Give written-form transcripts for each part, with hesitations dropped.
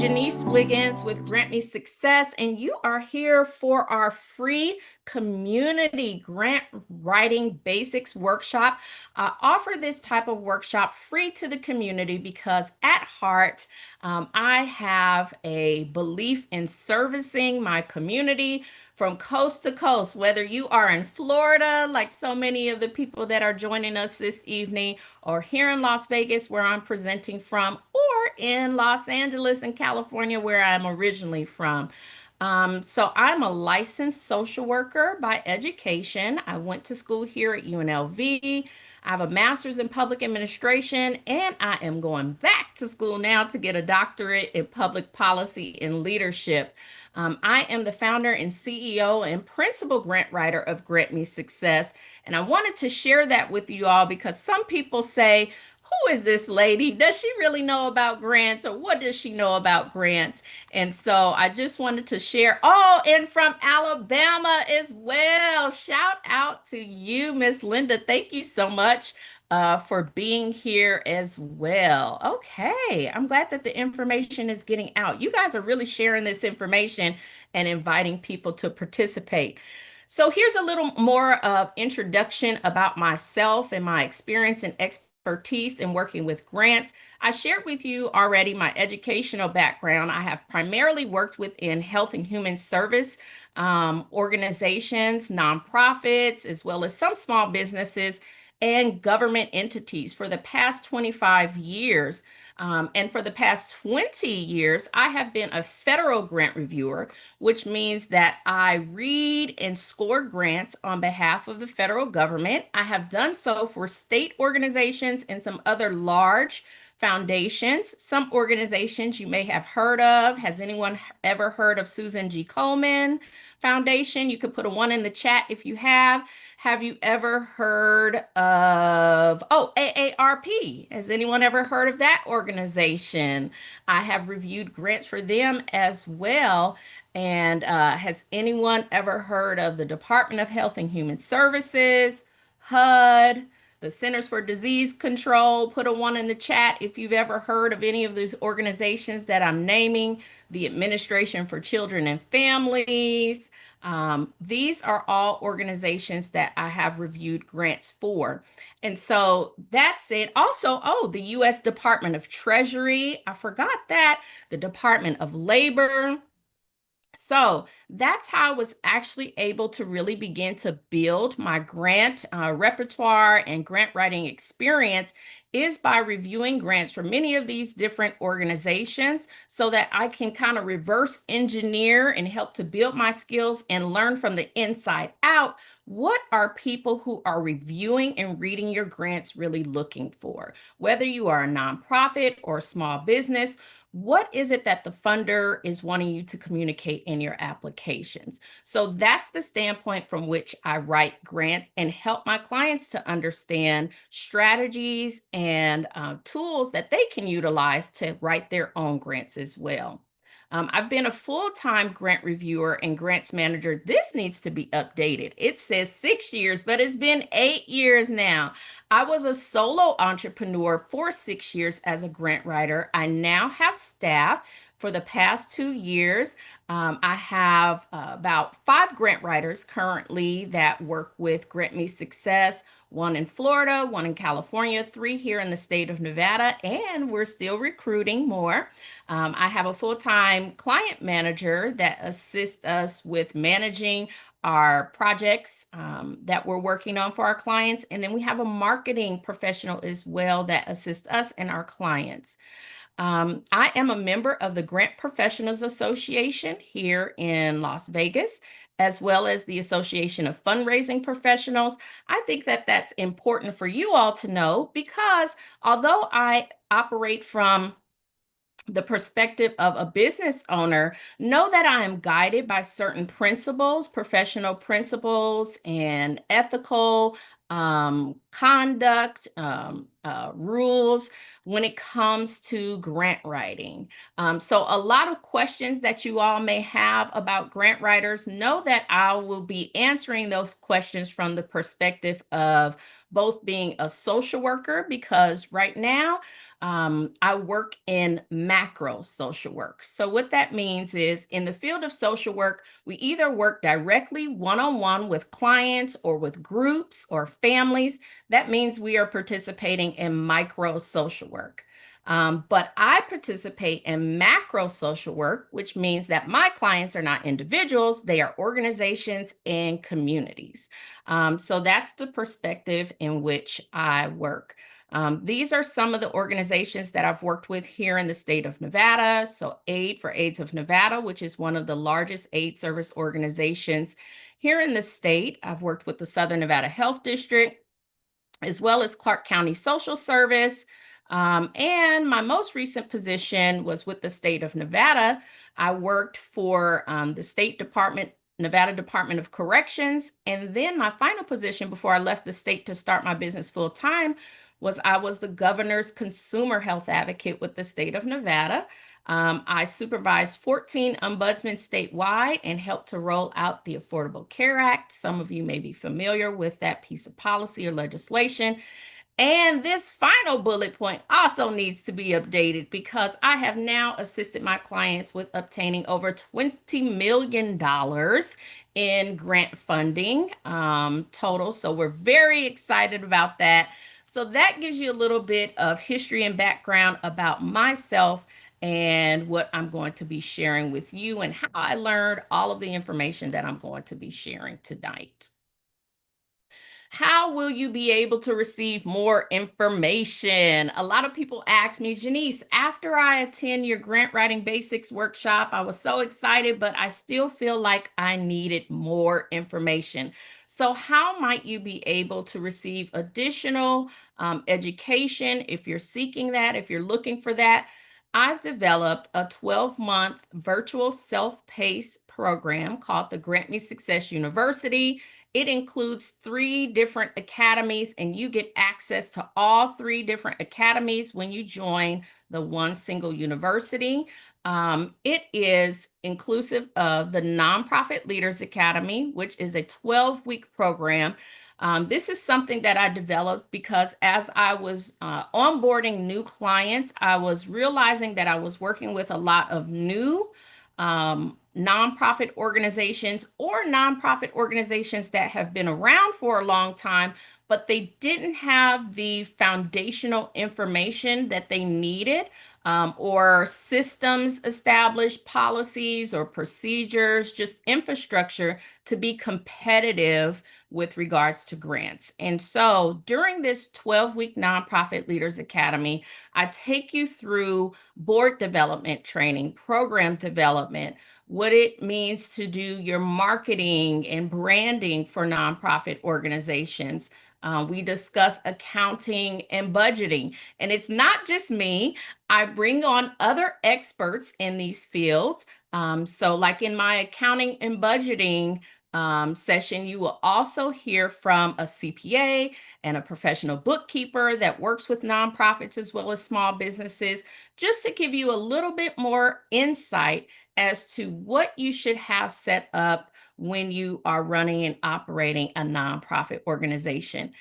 Janise Wiggins with Grant Me Success, and you are here for our free community grant writing basics workshop. I offer this type of workshop free to the community because at heart, I have a belief in servicing my community from coast to coast, whether you are in Florida, like so many of the people that are joining us this evening, or here in Las Vegas, where I'm presenting from, or in Los Angeles and California, where I'm originally from. So I'm a licensed social worker by education. I went to school here at UNLV. I have a master's in public administration, and I am going back to school now to get a doctorate in public policy and leadership. I am the founder and CEO and principal grant writer of Grant Me Success. And I wanted to share that with you all because some people say, who is this lady? Does she really know about grants, or what does she know about grants? And so I just wanted to share. Oh, and from Alabama as well. Shout out to you, Miss Linda. Thank you so much for being here as well. Okay, I'm glad that the information is getting out. You guys are really sharing this information and inviting people to participate. So here's a little more of introduction about myself and my experience and expertise in working with grants. I shared with you already my educational background. I have primarily worked within health and human service organizations, nonprofits, as well as some small businesses and government entities for the past 25 years. And for the past 20 years, I have been a federal grant reviewer, which means that I read and score grants on behalf of the federal government. I have done so for state organizations and some other large foundations. Some organizations you may have heard of. Has anyone ever heard of Susan G. Komen Foundation? You could put a 1 in the chat if you have. Have you ever heard of, AARP? Has anyone ever heard of that organization? I have reviewed grants for them as well. And has anyone ever heard of the Department of Health and Human Services, HUD, the Centers for Disease Control? Put a 1 in the chat if you've ever heard of any of these organizations that I'm naming, the Administration for Children and Families. These are all organizations that I have reviewed grants for. And so that's it. Also, the U.S. Department of Treasury. I forgot that. The Department of Labor. So that's how I was actually able to really begin to build my grant repertoire and grant writing experience, is by reviewing grants for many of these different organizations so that I can kind of reverse engineer and help to build my skills and learn from the inside out. What are people who are reviewing and reading your grants really looking for? Whether you are a nonprofit or a small business, what is it that the funder is wanting you to communicate in your applications? So that's the standpoint from which I write grants and help my clients to understand strategies and tools that they can utilize to write their own grants as well. I've been a full-time grant reviewer and grants manager. This needs to be updated. It says 6 years, but it's been 8 years now. I was a solo entrepreneur for 6 years as a grant writer. I now have staff. For the past 2 years, I have about 5 grant writers currently that work with Grant Me Success, 1 in Florida, 1 in California, 3 here in the state of Nevada, and we're still recruiting more. I have a full-time client manager that assists us with managing our projects that we're working on for our clients. And then we have a marketing professional as well that assists us and our clients. I am a member of the Grant Professionals Association here in Las Vegas, as well as the Association of Fundraising Professionals. I think that that's important for you all to know because although I operate from the perspective of a business owner, know that I am guided by certain principles, professional principles, and ethical conduct, rules when it comes to grant writing. So a lot of questions that you all may have about grant writers, know that I will be answering those questions from the perspective of both being a social worker, because right now I work in macro social work. So what that means is, in the field of social work, we either work directly one-on-one with clients or with groups or families. That means we are participating in micro social work. But I participate in macro social work, which means that my clients are not individuals, they are organizations and communities. So that's the perspective in which I work. These are some of the organizations that I've worked with here in the state of Nevada. So Aid for AIDS of Nevada, which is one of the largest aid service organizations here in the state. I've worked with the Southern Nevada Health District, as well as Clark County Social Service. And my most recent position was with the state of Nevada. I worked for the State Department, Nevada Department of Corrections. And then my final position before I left the state to start my business full time was I was the governor's consumer health advocate with the state of Nevada. I supervised 14 ombudsmen statewide and helped to roll out the Affordable Care Act. Some of you may be familiar with that piece of policy or legislation. And this final bullet point also needs to be updated, because I have now assisted my clients with obtaining over $20 million in grant funding total. So we're very excited about that. So that gives you a little bit of history and background about myself and what I'm going to be sharing with you, and how I learned all of the information that I'm going to be sharing tonight. How will you be able to receive more information? A lot of people ask me, Janise, after I attend your grant writing basics workshop, I was so excited, but I still feel like I needed more information. So how might you be able to receive additional education if you're seeking that, if you're looking for that? I've developed a 12-month virtual self-paced program called the Grant Me Success University. It includes 3 different academies, and you get access to all 3 different academies when you join the one single university. It is inclusive of the Nonprofit Leaders Academy, which is a 12-week program. This is something that I developed because as I was onboarding new clients, I was realizing that I was working with a lot of new nonprofit organizations, or nonprofit organizations that have been around for a long time, but they didn't have the foundational information that they needed, or systems established, policies or procedures, just infrastructure to be competitive with regards to grants. And so during this 12-week Nonprofit Leaders Academy, I take you through board development training, program development, what it means to do your marketing and branding for nonprofit organizations. We discuss accounting and budgeting. And it's not just me. I bring on other experts in these fields. So like in my accounting and budgeting session, you will also hear from a CPA and a professional bookkeeper that works with nonprofits as well as small businesses, just to give you a little bit more insight as to what you should have set up when you are running and operating a nonprofit organization.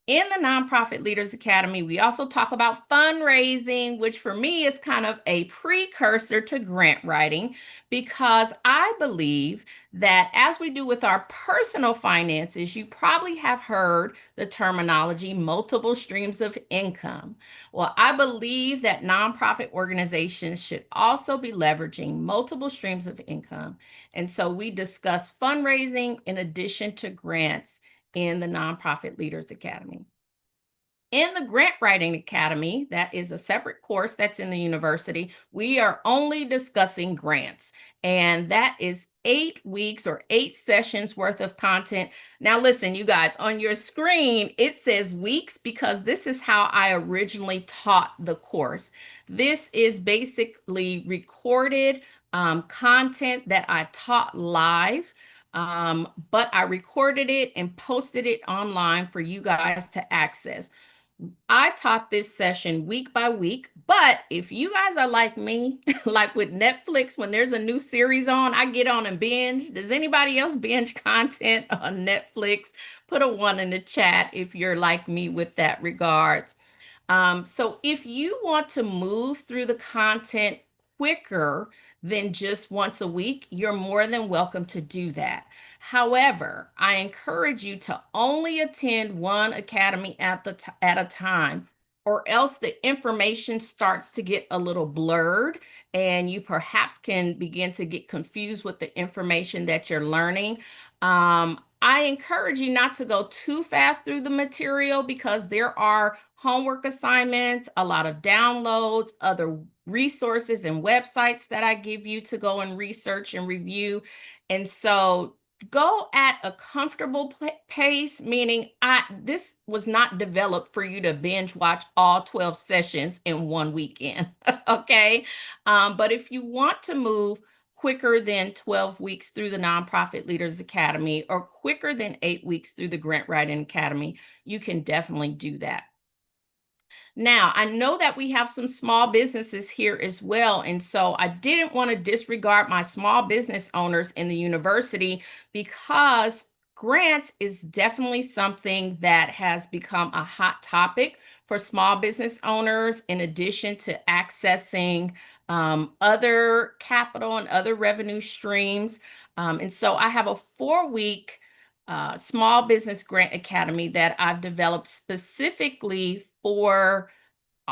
In the Nonprofit Leaders Academy, we also talk about fundraising, which for me is kind of a precursor to grant writing, because I believe that as we do with our personal finances, you probably have heard the terminology multiple streams of income. Well, I believe that nonprofit organizations should also be leveraging multiple streams of income. And so we discuss fundraising in addition to grants in the Nonprofit Leaders Academy. In the Grant Writing Academy, that is a separate course that's in the university, we are only discussing grants, and that is 8 weeks or 8 sessions worth of content. Now listen, you guys, on your screen, it says weeks because this is how I originally taught the course. This is basically recorded content that I taught live. But I recorded it and posted it online for you guys to access. I taught this session week by week, but if you guys are like me, like with Netflix, when there's a new series on, I get on and binge. Does anybody else binge content on Netflix? Put a one in the chat if you're like me with that regards. So if you want to move through the content quicker than just once a week, you're more than welcome to do that. However, I encourage you to only attend one academy at a time, or else the information starts to get a little blurred and you perhaps can begin to get confused with the information that you're learning. I encourage you not to go too fast through the material because there are homework assignments, a lot of downloads, other resources and websites that I give you to go and research and review. And so go at a comfortable pace, meaning this was not developed for you to binge watch all 12 sessions in one weekend. Okay. But if you want to move quicker than 12 weeks through the Nonprofit Leaders Academy or quicker than 8 weeks through the Grant Writing Academy, you can definitely do that. Now, I know that we have some small businesses here as well. And so I didn't want to disregard my small business owners in the university because grants is definitely something that has become a hot topic for small business owners, in addition to accessing other capital and other revenue streams. And so I have a 4 week small business grant academy that I've developed specifically for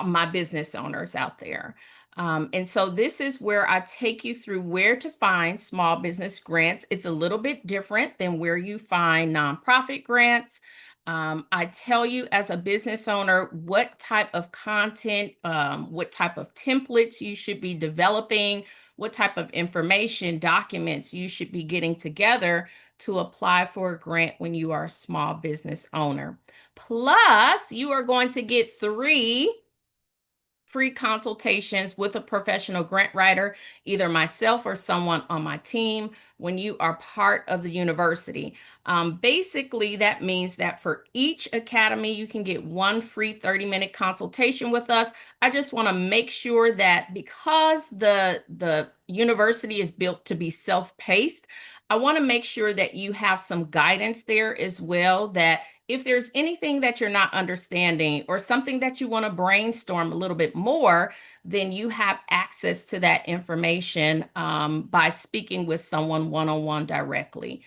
my business owners out there. And so this is where I take you through where to find small business grants. It's a little bit different than where you find nonprofit grants. I tell you as a business owner what type of content, what type of templates you should be developing, what type of information, documents you should be getting together to apply for a grant when you are a small business owner. Plus, you are going to get 3 free consultations with a professional grant writer, either myself or someone on my team, when you are part of the university. Basically, that means that for each academy, you can get 1 free 30-minute consultation with us. I just want to make sure that because the university is built to be self-paced, I want to make sure that you have some guidance there as well, that if there's anything that you're not understanding or something that you want to brainstorm a little bit more, then you have access to that information by speaking with someone one-on-one directly.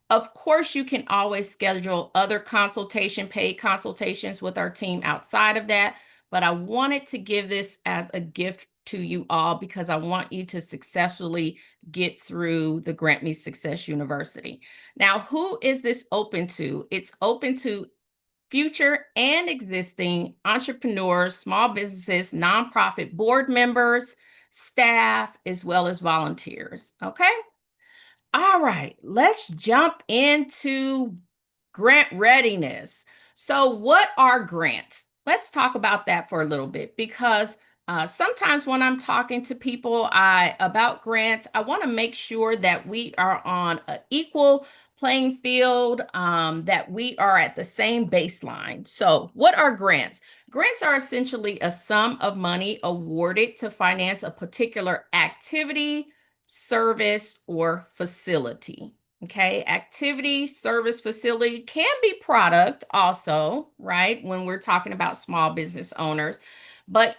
Of course, you can always schedule other paid consultations with our team outside of that, but I wanted to give this as a gift to you all because I want you to successfully get through the Grant Me Success University. Now, who is this open to? It's open to future and existing entrepreneurs, small businesses, nonprofit board members, staff, as well as volunteers. Okay. All right, let's jump into grant readiness. So, what are grants? Let's talk about that for a little bit because sometimes when I'm talking to people about grants, I want to make sure that we are on an equal playing field, that we are at the same baseline. So, what are grants? Grants are essentially a sum of money awarded to finance a particular activity, service, or facility. Okay, activity, service, facility can be product also, right? When we're talking about small business owners, but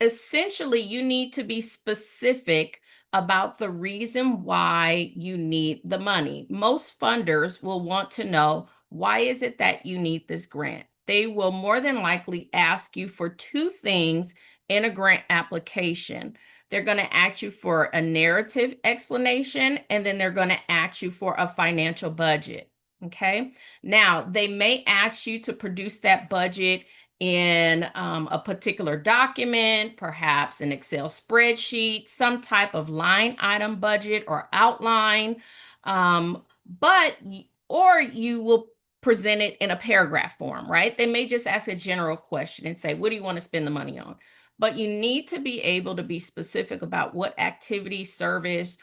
essentially you need to be specific about the reason why you need the money. Most funders will want to know, why is it that you need this grant? They will more than likely ask you for 2 things in a grant application. They're going to ask you for a narrative explanation, and then they're going to ask you for a financial budget. Okay. Now, they may ask you to produce that budget in a particular document, perhaps an Excel spreadsheet, some type of line item budget or outline, or you will present it in a paragraph form, right? They may just ask a general question and say, what do you want to spend the money on? But you need to be able to be specific about what activity, service,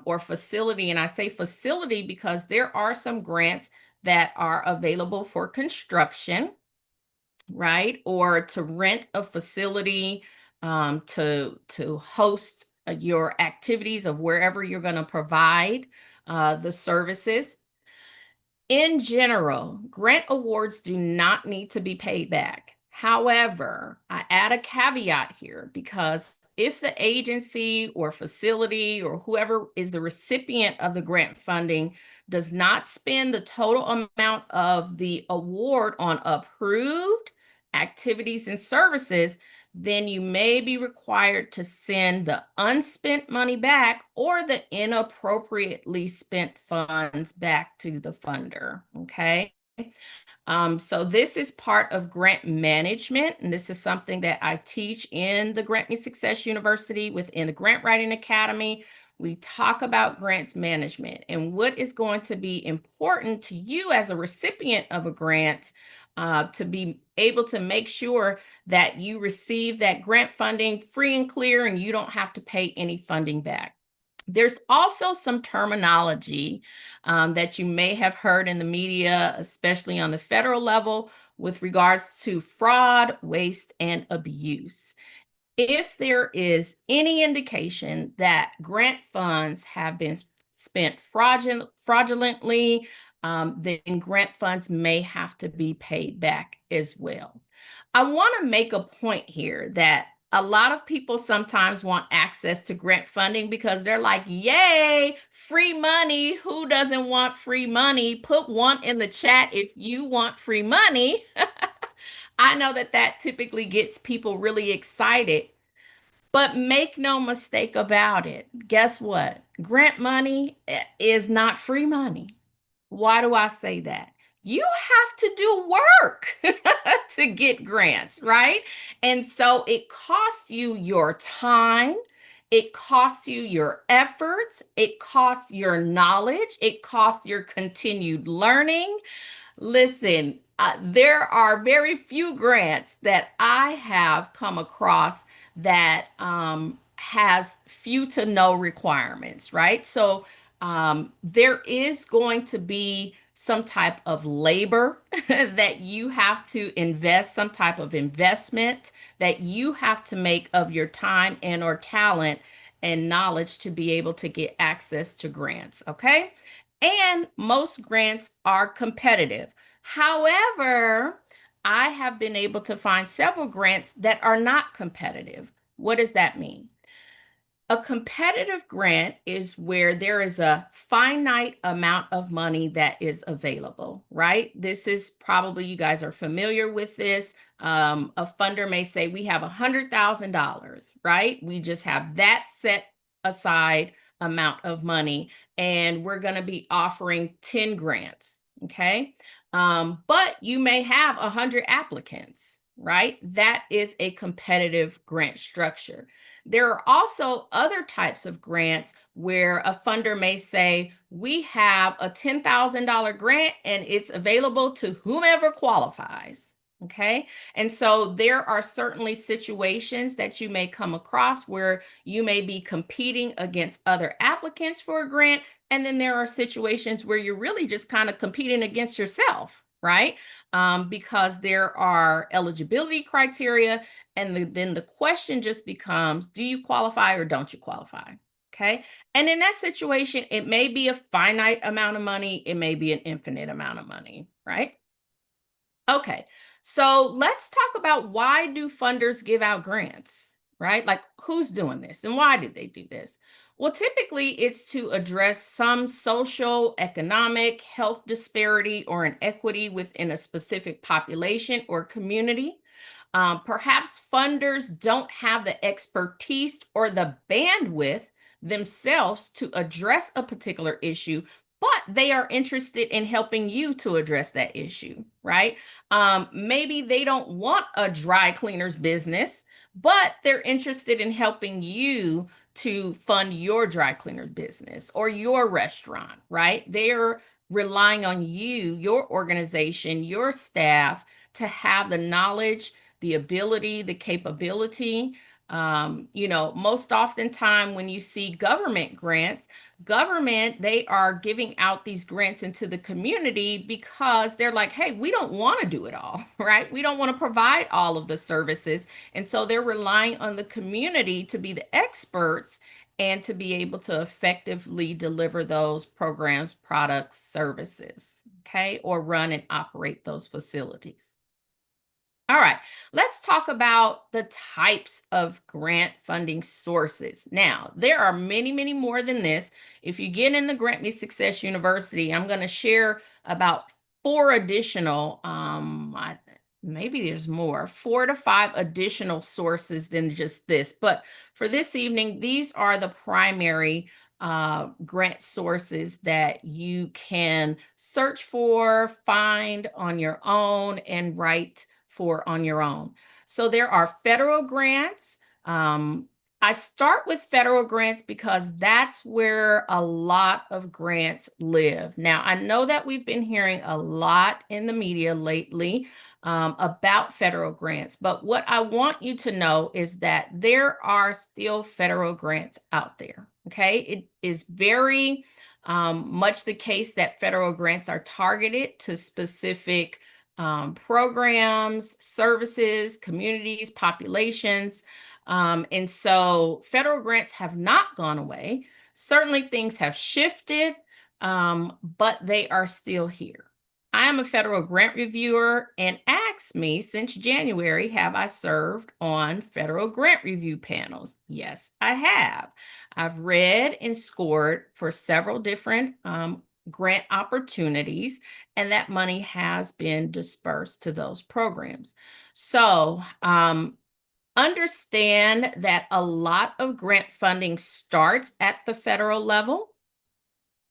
or facility. And I say facility because there are some grants that are available for construction. right? Or to rent a facility, to host your activities of wherever you're going to provide the services. In general, grant awards do not need to be paid back. However, I add a caveat here because if the agency or facility or whoever is the recipient of the grant funding does not spend the total amount of the award on approved activities and services, then you may be required to send the unspent money back or the inappropriately spent funds back to the funder. Okay. So this is part of grant management, and this is something that I teach in the Grant Me Success University within the Grant Writing Academy. We talk about grants management and what is going to be important to you as a recipient of a grant to be able to make sure that you receive that grant funding free and clear and you don't have to pay any funding back. There's also some terminology that you may have heard in the media, especially on the federal level, with regards to fraud, waste, and abuse. If there is any indication that grant funds have been spent fraudulently, then grant funds may have to be paid back as well. I want to make a point here that a lot of people sometimes want access to grant funding because they're like, yay, free money. Who doesn't want free money? Put one in the chat if you want free money. I know that that typically gets people really excited, but make no mistake about it. Guess what? Grant money is not free money. Why do I say that? You have to do work to get grants, right? And so it costs you your time, it costs you your efforts, it costs your knowledge, it costs your continued learning. Listen, there are very few grants that I have come across that has few to no requirements, right? So there is going to be some type of labor that you have to invest, some type of investment that you have to make of your time and or talent and knowledge to be able to get access to grants, okay? And most grants are competitive. However, I have been able to find several grants that are not competitive. What does that mean? A competitive grant is where there is a finite amount of money that is available, right? This is probably, you guys are familiar with this. A funder may say, we have $100,000, right? We just have that set aside amount of money, and we're going to be offering 10 grants, okay? But you may have 100 applicants, right? That is a competitive grant structure. There are also other types of grants where a funder may say, we have a $10,000 grant and it's available to whomever qualifies. Okay. And so there are certainly situations that you may come across where you may be competing against other applicants for a grant. And then there are situations where you're really just kind of competing against yourself, right? Because there are eligibility criteria, and then the question just becomes, do you qualify or don't you qualify? Okay. And in that situation, it may be a finite amount of money, it may be an infinite amount of money, right? Okay, so let's talk about, why do funders give out grants, right? Like, who's doing this and why did they do this? Well, typically it's to address some social, economic, health disparity or inequity within a specific population or community. Perhaps funders don't have the expertise or the bandwidth themselves to address a particular issue, but they are interested in helping you to address that issue, right? Maybe they don't want a dry cleaner's business, but they're interested in helping you to fund your dry cleaner business or your restaurant, right? They're relying on you, your organization, your staff to have the knowledge, the ability, the capability Most oftentimes when you see government grants, they are giving out these grants into the community because they're like, hey, we don't want to do it all, right? We don't want to provide all of the services. And so they're relying on the community to be the experts and to be able to effectively deliver those programs, products, services, okay, or run and operate those facilities. All right, let's talk about the types of grant funding sources. Now, there are many, many more than this. If you get in the Grant Me Success University, I'm going to share about four additional, maybe there's more, 4 to 5 additional sources than just this. But for this evening, these are the primary grant sources that you can search for, find on your own, and write for on your own. So there are federal grants. I start with federal grants because that's where a lot of grants live. Now, I know that we've been hearing a lot in the media lately about federal grants, but what I want you to know is that there are still federal grants out there. Okay, it is very much the case that federal grants are targeted to specific programs, services, communities, populations. And so federal grants have not gone away. Certainly things have shifted, but they are still here. I am a federal grant reviewer, and ask me, since January, have I served on federal grant review panels? Yes, I have. I've read and scored for several different grant opportunities, and that money has been dispersed to those programs. So understand that a lot of grant funding starts at the federal level,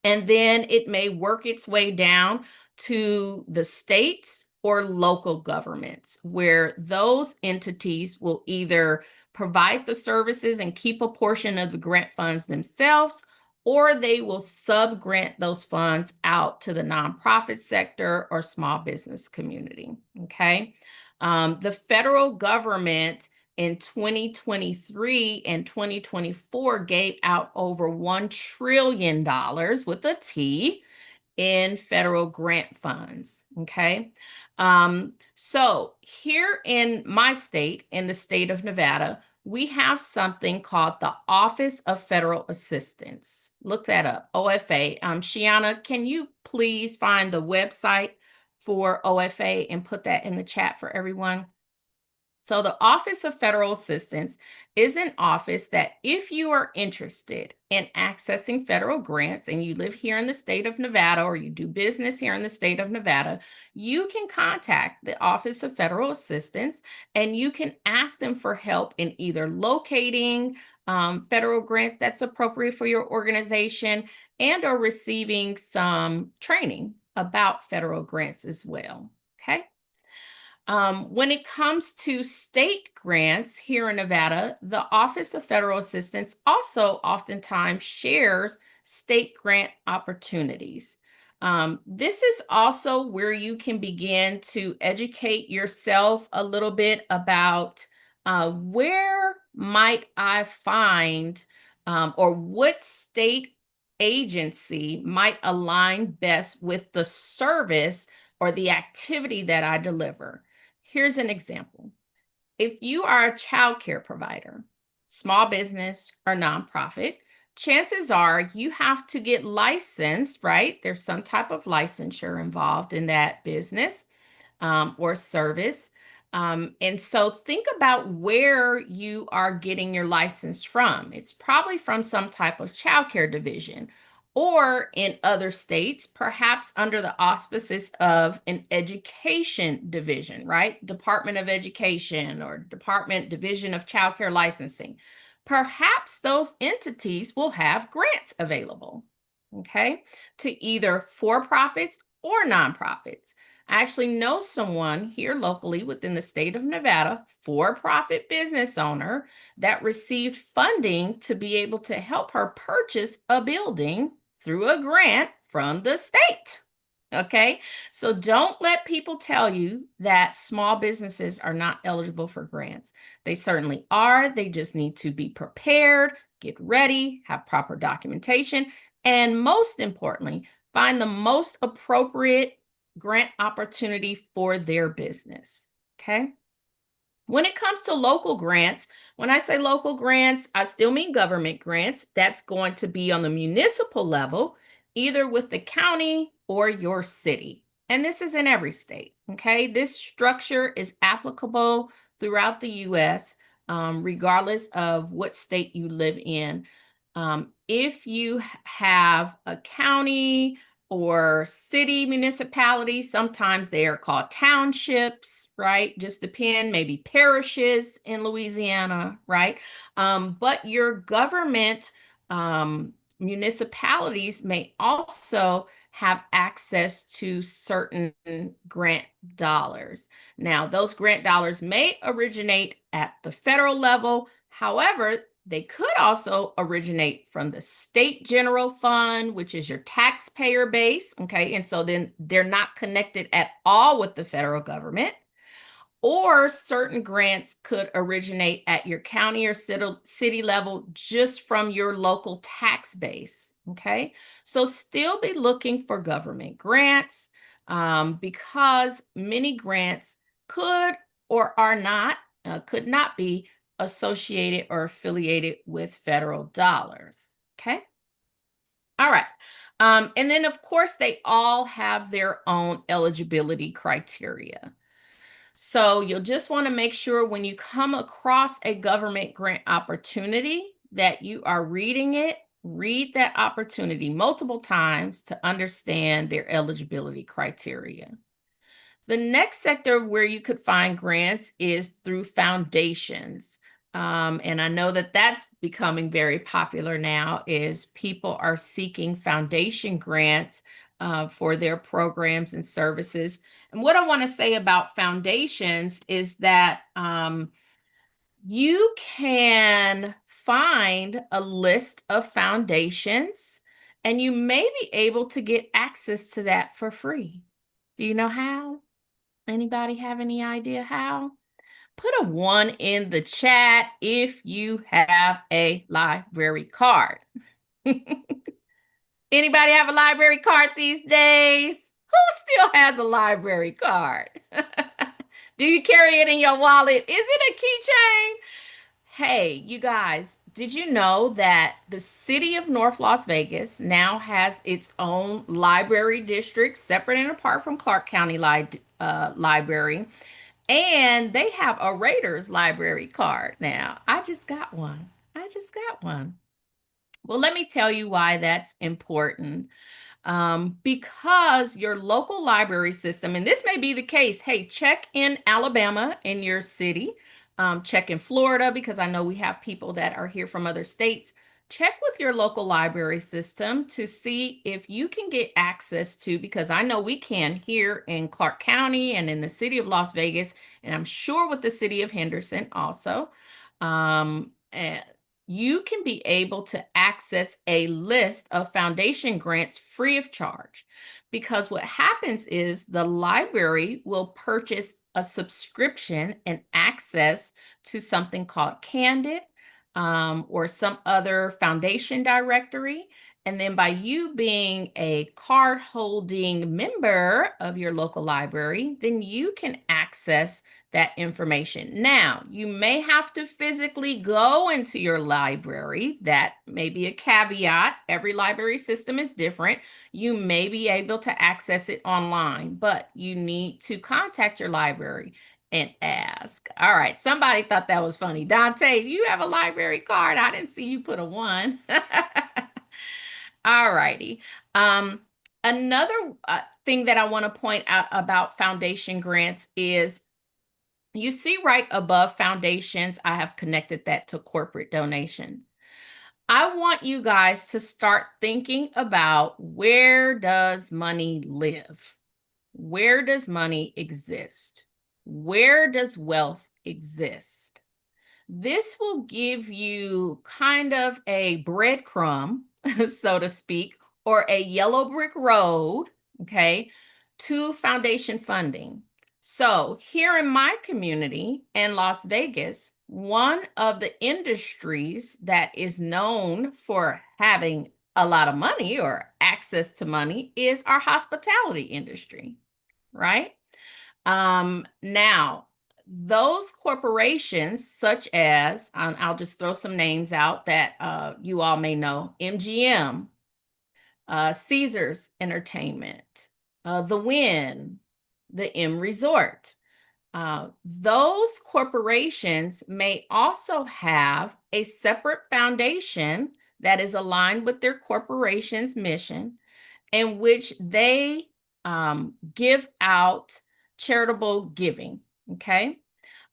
and then it may work its way down to the states or local governments, where those entities will either provide the services and keep a portion of the grant funds themselves, or they will sub-grant those funds out to the nonprofit sector or small business community, okay? The federal government in 2023 and 2024 gave out over $1 trillion with a T in federal grant funds. Okay. So here in my state, in the state of Nevada, we have something called the Office of Federal Assistance. Look that up, OFA. Shiana, can you please find the website for OFA and put that in the chat for everyone? So the Office of Federal Assistance is an office that if you are interested in accessing federal grants and you live here in the state of Nevada or you do business here in the state of Nevada, you can contact the Office of Federal Assistance and you can ask them for help in either locating federal grants that's appropriate for your organization and or receiving some training about federal grants as well. Okay. When it comes to state grants here in Nevada, the Office of Federal Assistance also oftentimes shares state grant opportunities. This is also where you can begin to educate yourself a little bit about where might I find or what state agency might align best with the service or the activity that I deliver. Here's an example. If you are a childcare provider, small business, or nonprofit, chances are you have to get licensed, right? There's some type of licensure involved in that business or service. And so think about where you are getting your license from. It's probably from some type of childcare division, or in other states, perhaps under the auspices of an education division, right? Department of Education or Division of Childcare Licensing. Perhaps those entities will have grants available, okay, to either for-profits or nonprofits. I actually know someone here locally within the state of Nevada, for-profit business owner, that received funding to be able to help her purchase a building through a grant from the state. Okay, so don't let people tell you that small businesses are not eligible for grants. They certainly are. They just need to be prepared, get ready, have proper documentation, and most importantly, find the most appropriate grant opportunity for their business. Okay. When it comes to local grants, when I say local grants, I still mean government grants. That's going to be on the municipal level, either with the county or your city. And this is in every state. Okay. This structure is applicable throughout the US, regardless of what state you live in. If you have a county or city municipality, sometimes they are called townships, right? Just depend, maybe parishes in Louisiana, right? But your government municipalities may also have access to certain grant dollars. Now, those grant dollars may originate at the federal level. However, they could also originate from the state general fund, which is your taxpayer base. Okay. And so then they're not connected at all with the federal government. Or certain grants could originate at your county or city level just from your local tax base. Okay. So still be looking for government grants, because many grants could or are not, could not be associated or affiliated with federal dollars. Okay. All right. And then, of course, they all have their own eligibility criteria. So you'll just want to make sure when you come across a government grant opportunity that you are reading it, read that opportunity multiple times to understand their eligibility criteria. The next sector of where you could find grants is through foundations. And I know that that's becoming very popular now, is people are seeking foundation grants for their programs and services. And what I want to say about foundations is that you can find a list of foundations and you may be able to get access to that for free. Do you know how? Anybody have any idea how? Put a 1 in the chat if you have a library card. Anybody have a library card these days? Who still has a library card? Do you carry it in your wallet? Is it a keychain? Hey, you guys, did you know that the city of North Las Vegas now has its own library district, separate and apart from Clark County Library? And they have a Raiders library card now. I just got one. I just got one. Well, let me tell you why that's important. Because your local library system, and this may be the case, hey, check in Alabama in your city, check in Florida, because I know we have people that are here from other states. Check with your local library system to see if you can get access to, because I know we can here in Clark County and in the city of Las Vegas, and I'm sure with the city of Henderson also. And you can be able to access a list of foundation grants free of charge, because what happens is the library will purchase a subscription and access to something called Candid, or some other foundation directory. And then by you being a card holding member of your local library, then you can access that information. Now, you may have to physically go into your library. That may be a caveat. Every library system is different. You may be able to access it online, but you need to contact your library and ask. All right, somebody thought that was funny. Dante, you have a library card. I didn't see you put a 1. All righty. Another thing that I want to point out about foundation grants is, you see right above foundations, I have connected that to corporate donation. I want you guys to start thinking about, where does money live? Where does money exist? Where does wealth exist? This will give you kind of a breadcrumb, so to speak, or a yellow brick road, okay, to foundation funding. So, here in my community in Las Vegas, one of the industries that is known for having a lot of money or access to money is our hospitality industry, right? Now, those corporations, such as, I'll just throw some names out that you all may know: MGM, Caesars Entertainment, the Wynn, the M Resort. Those corporations may also have a separate foundation that is aligned with their corporation's mission, in which they give out charitable giving. Okay.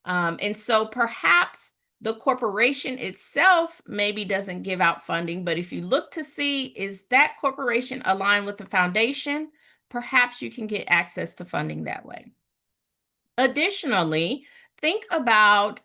And so perhaps the corporation itself maybe doesn't give out funding, but if you look to see, is that corporation aligned with the foundation, perhaps you can get access to funding that way. Additionally, think about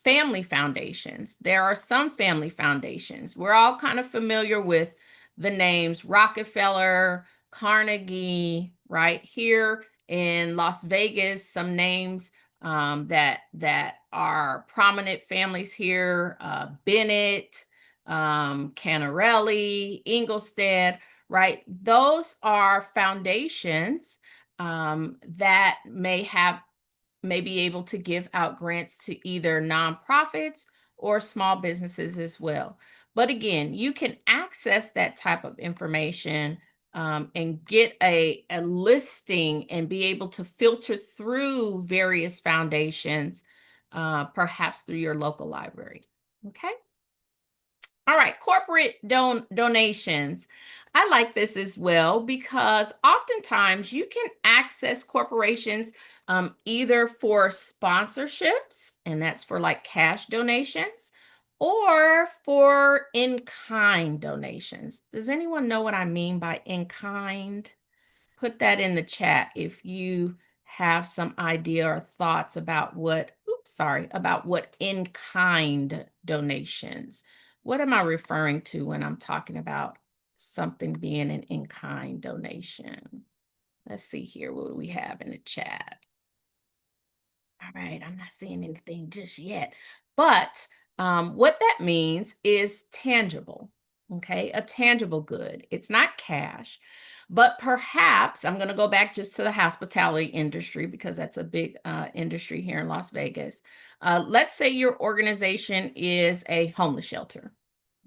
family foundations. There are some family foundations. We're all kind of familiar with the names Rockefeller, Carnegie, right? Here in Las Vegas, some names that are prominent families here: Bennett, Canarelli, Inglestead, right? Those are foundations that may be able to give out grants to either nonprofits or small businesses as well. But again, you can access that type of information and get a listing and be able to filter through various foundations, perhaps through your local library. Okay. All right, corporate donations. I like this as well because oftentimes you can access corporations either for sponsorships, and that's for like cash donations, or for in-kind donations. Does anyone know what I mean by in-kind? Put that in the chat if you have some idea or thoughts about about what in-kind donations. What am I referring to when I'm talking about something being an in-kind donation? Let's see here. What do we have in the chat? All right, I'm not seeing anything just yet. But what that means is tangible, okay? A tangible good. It's not cash, but perhaps I'm going to go back just to the hospitality industry because that's a big industry here in Las Vegas. Let's say your organization is a homeless shelter.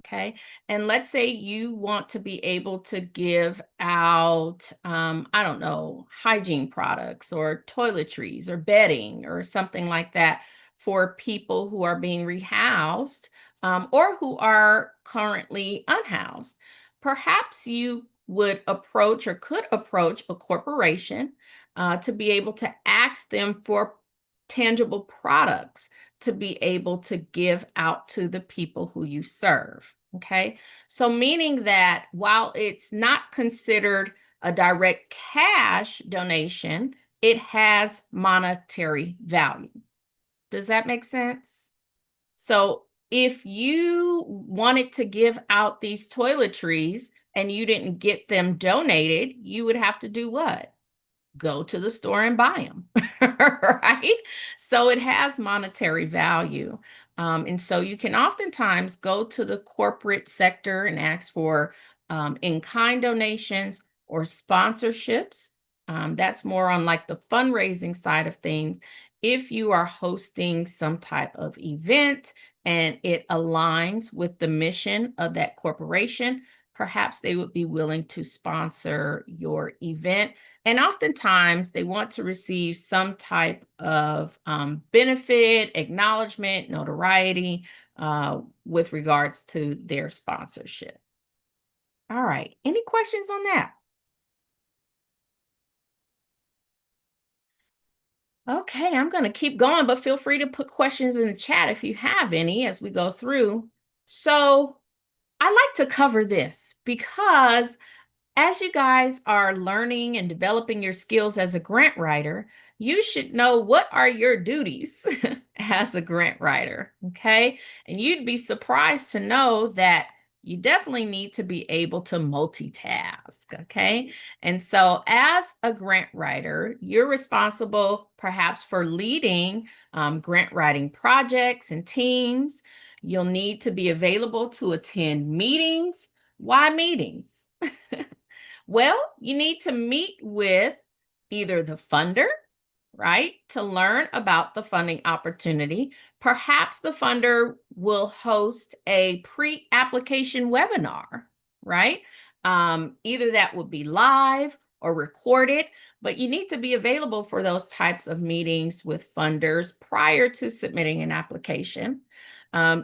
Okay. And let's say you want to be able to give out, I don't know, hygiene products or toiletries or bedding or something like that for people who are being rehoused or who are currently unhoused. Perhaps you would approach or could approach a corporation to be able to ask them for tangible products to be able to give out to the people who you serve. Okay. So, meaning that while it's not considered a direct cash donation, it has monetary value. Does that make sense? So, if you wanted to give out these toiletries and you didn't get them donated, you would have to do what? Go to the store and buy them, right? So it has monetary value. And so you can oftentimes go to the corporate sector and ask for in-kind donations or sponsorships. That's more on like the fundraising side of things. If you are hosting some type of event and it aligns with the mission of that corporation, perhaps they would be willing to sponsor your event. And oftentimes they want to receive some type of benefit, acknowledgement, notoriety with regards to their sponsorship. All right. Any questions on that? Okay, I'm going to keep going, but feel free to put questions in the chat if you have any as we go through. So I like to cover this because as you guys are learning and developing your skills as a grant writer, you should know what are your duties as a grant writer, okay? And you'd be surprised to know that you definitely need to be able to multitask, okay? And so as a grant writer, you're responsible perhaps for leading grant writing projects and teams. You'll need to be available to attend meetings. Why meetings? Well, you need to meet with either the funder, right, to learn about the funding opportunity. Perhaps the funder will host a pre-application webinar, right? Either that would be live or recorded, but you need to be available for those types of meetings with funders prior to submitting an application.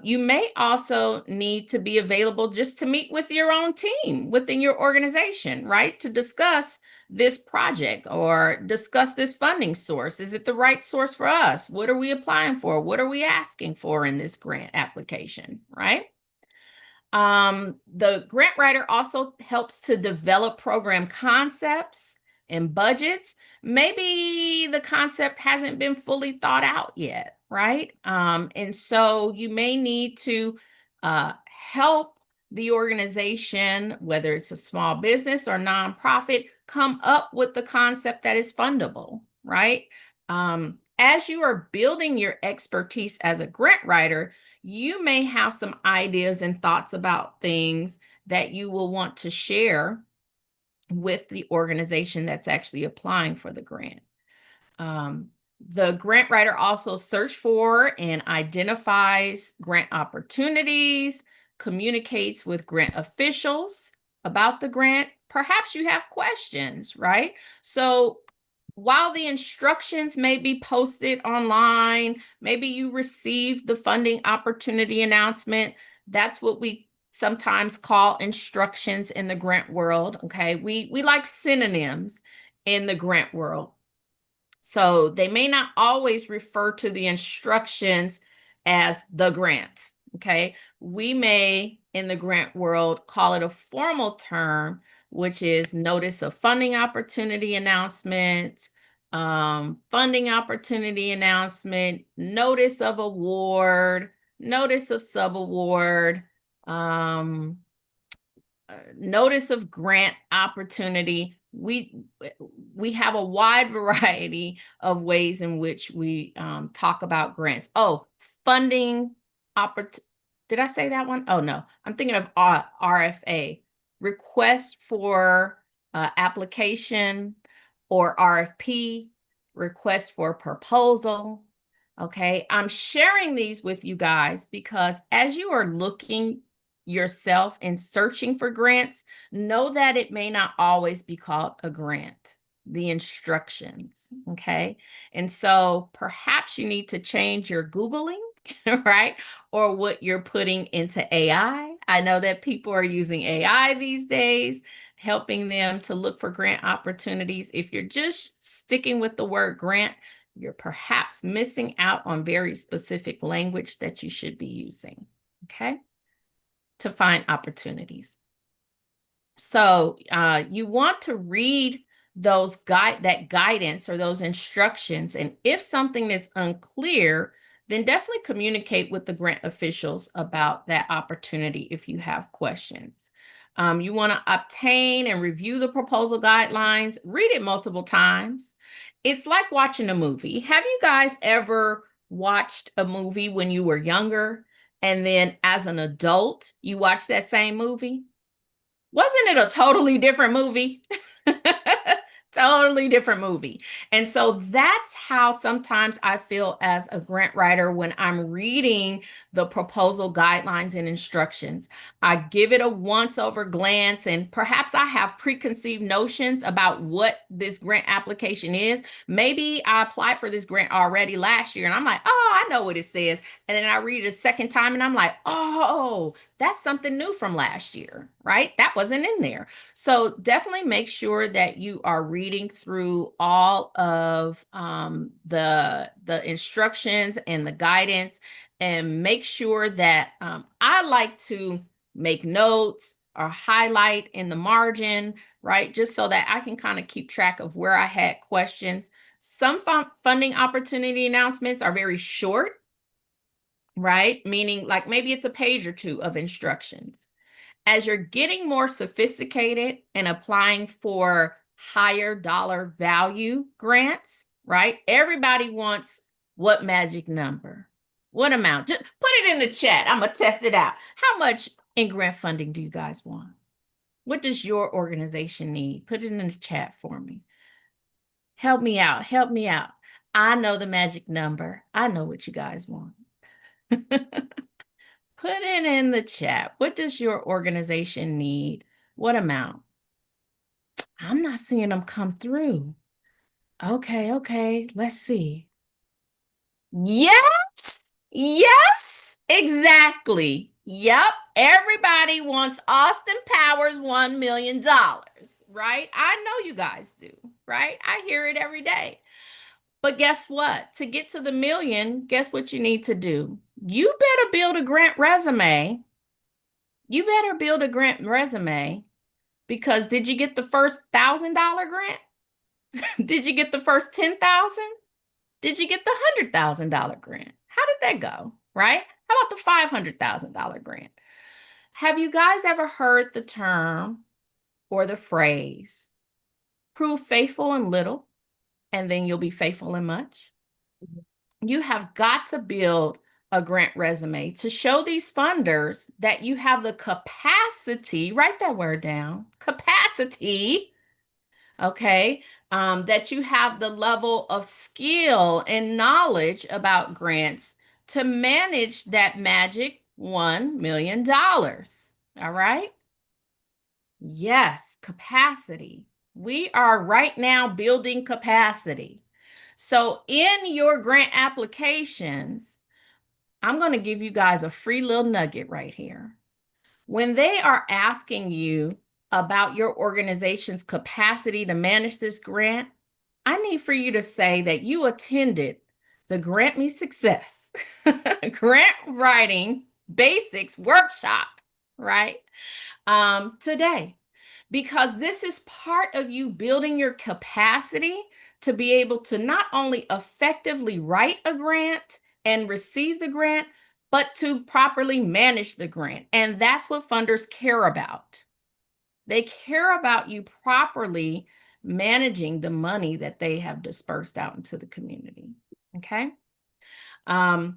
You may also need to be available just to meet with your own team within your organization, right? To discuss this project or discuss this funding source. Is it the right source for us? What are we applying for? What are we asking for in this grant application, right? The grant writer also helps to develop program concepts and budgets. Maybe the concept hasn't been fully thought out yet, right? And so you may need to help the organization, whether it's a small business or nonprofit, come up with the concept that is fundable, right? As you are building your expertise as a grant writer, you may have some ideas and thoughts about things that you will want to share with the organization that's actually applying for the grant. The grant writer also searches for and identifies grant opportunities, communicates with grant officials about the grant. Perhaps you have questions, right? So while the instructions may be posted online, maybe you received the funding opportunity announcement. That's what we sometimes call instructions in the grant world. Okay, we like synonyms in the grant world. So they may not always refer to the instructions as the grant. Okay, we may in the grant world call it a formal term, which is notice of funding opportunity announcement, funding opportunity announcement, notice of award, notice of subaward, notice of grant opportunity. We have a wide variety of ways in which we talk about grants. Oh, funding opportunity. Did I say that one? Oh, no. I'm thinking of RFA, request for application, or RFP, request for proposal. Okay, I'm sharing these with you guys because as you are looking yourself and searching for grants, know that it may not always be called a grant, the instructions, okay? And so perhaps you need to change your Googling, right? Or what you're putting into AI. I know that people are using AI these days, helping them to look for grant opportunities. If you're just sticking with the word grant, you're perhaps missing out on very specific language that you should be using, okay, to find opportunities. So you want to read that guidance or those instructions. And if something is unclear, then definitely communicate with the grant officials about that opportunity if you have questions. You want to obtain and review the proposal guidelines, read it multiple times. It's like watching a movie. Have you guys ever watched a movie when you were younger and then as an adult, you watch that same movie? Wasn't it a totally different movie? Totally different movie. And so that's how sometimes I feel as a grant writer when I'm reading the proposal guidelines and instructions. I give it a once-over glance, and perhaps I have preconceived notions about what this grant application is. Maybe I applied for this grant already last year, and I'm like, oh, I know what it says. And then I read it a second time, and I'm like, oh, that's something new from last year, right? That wasn't in there. So definitely make sure that you are reading through all of the instructions and the guidance, and make sure that I like to make notes or highlight in the margin, right? Just so that I can kind of keep track of where I had questions. Some funding opportunity announcements are very short, right? Meaning like maybe it's a page or two of instructions. As you're getting more sophisticated and applying for higher dollar value grants, right? Everybody wants what magic number? What amount? Just put it in the chat. I'm going to test it out. How much in grant funding do you guys want? What does your organization need? Put it in the chat for me. Help me out. Help me out. I know the magic number. I know what you guys want. Put it in the chat. What does your organization need? What amount? I'm not seeing them come through. Okay. Let's see. Yes. Yes. Exactly. Yep. Everybody wants Austin Powers $1 million, right? I know you guys do, right? I hear it every day. But guess what? To get to the million, guess what you need to do? You better build a grant resume. You better build a grant resume because did you get the first $1,000 grant? Did you get the first 10,000? Did you get the $100,000 grant? How did that go? Right? How about the $500,000 grant? Have you guys ever heard the term or the phrase, prove faithful in little, and then you'll be faithful in much? You have got to build a grant resume to show these funders that you have the capacity, write that word down, capacity, okay, that you have the level of skill and knowledge about grants to manage that magic $1 million. All right? Yes, capacity. We are right now building capacity. So in your grant applications, I'm going to give you guys a free little nugget right here. When they are asking you about your organization's capacity to manage this grant, I need for you to say that you attended the Grant Me Success Grant Writing Basics Workshop, right? Today, because this is part of you building your capacity to be able to not only effectively write a grant and receive the grant, but to properly manage the grant. And that's what funders care about. They care about you properly managing the money that they have dispersed out into the community. Okay. A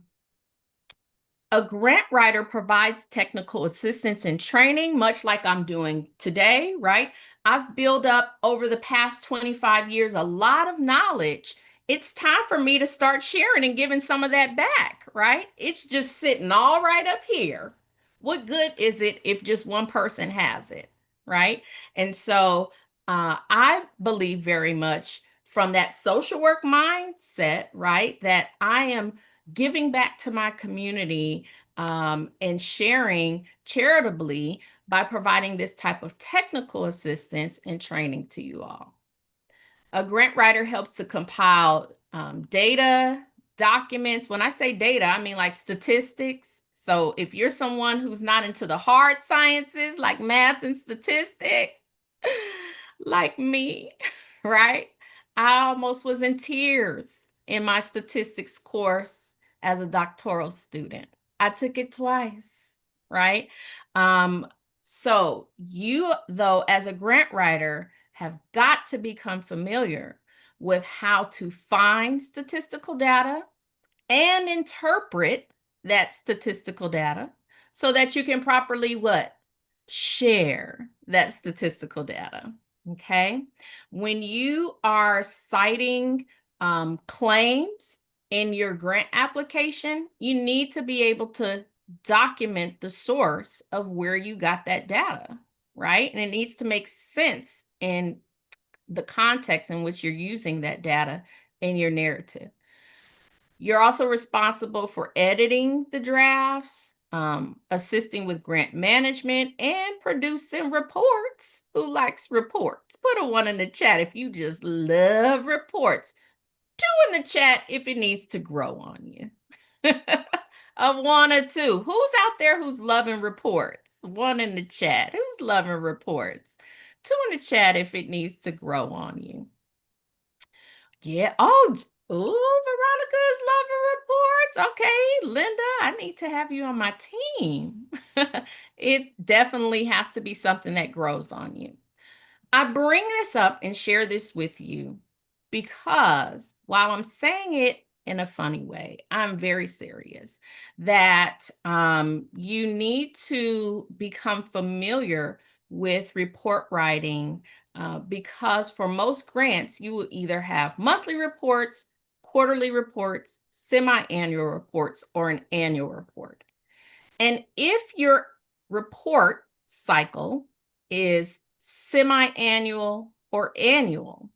grant writer provides technical assistance and training, much like I'm doing today, right? I've built up over the past 25 years a lot of knowledge. It's time for me to start sharing and giving some of that back, right? It's just sitting all right up here. What good is it if just one person has it, right? And so I believe very much from that social work mindset, right, that I am giving back to my community and sharing charitably by providing this type of technical assistance and training to you all. A grant writer helps to compile data, documents. When I say data, I mean like statistics. So if you're someone who's not into the hard sciences like math and statistics, like me, right? I almost was in tears in my statistics course as a doctoral student. I took it twice, right? So you, though, as a grant writer, have got to become familiar with how to find statistical data and interpret that statistical data so that you can properly what? Share that statistical data. Okay. When you are citing claims in your grant application, you need to be able to document the source of where you got that data, right? And it needs to make sense in the context in which you're using that data in your narrative. You're also responsible for editing the drafts, assisting with grant management, and producing reports. Who likes reports? Put a 1 in the chat if you just love reports. 2 in the chat if it needs to grow on you. A 1 or 2. Who's out there who's loving reports? 1 in the chat. Who's loving reports? 2 in the chat if it needs to grow on you. Yeah. Oh, Ooh, Veronica's loving reports. Okay, Linda, I need to have you on my team. It definitely has to be something that grows on you. I bring this up and share this with you because while I'm saying it in a funny way, I'm very serious that you need to become familiar with report writing because for most grants, you will either have monthly reports, quarterly reports, semi-annual reports, or an annual report. And if your report cycle is semi-annual or annual,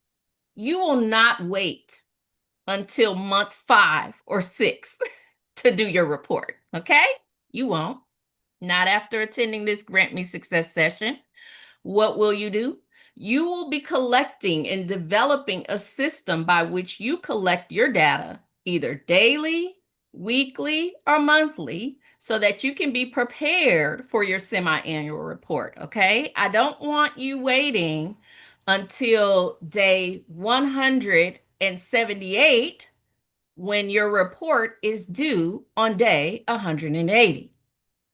you will not wait until month 5 or 6 to do your report, okay? You won't. Not after attending this Grant Me Success session. What will you do? You will be collecting and developing a system by which you collect your data either daily, weekly, or monthly so that you can be prepared for your semi-annual report, okay? I don't want you waiting until day 178 when your report is due on day 180,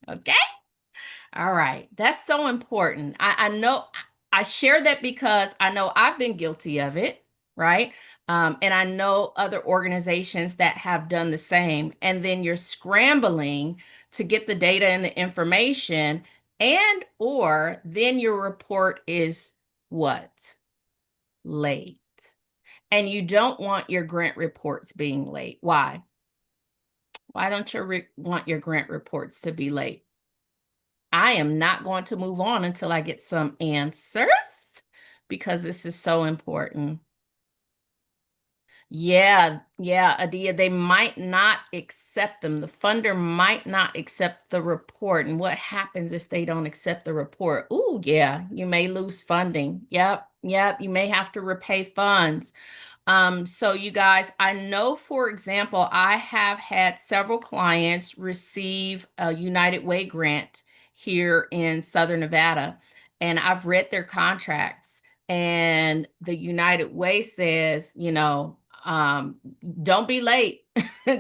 okay? All right, that's so important. I know I share that because I know I've been guilty of it, right? And I know other organizations that have done the same. And then you're scrambling to get the data and the information, and or then your report is what? Late. And you don't want your grant reports being late. Why? Why don't you want your grant reports to be late? I am not going to move on until I get some answers because this is so important. Yeah, Adia, they might not accept them. The funder might not accept the report. And what happens if they don't accept the report? Ooh, yeah, you may lose funding. Yep, you may have to repay funds. So you guys, I know, for example, I have had several clients receive a United Way grant here in Southern Nevada, and I've read their contracts, and the United Way says, um, don't be late.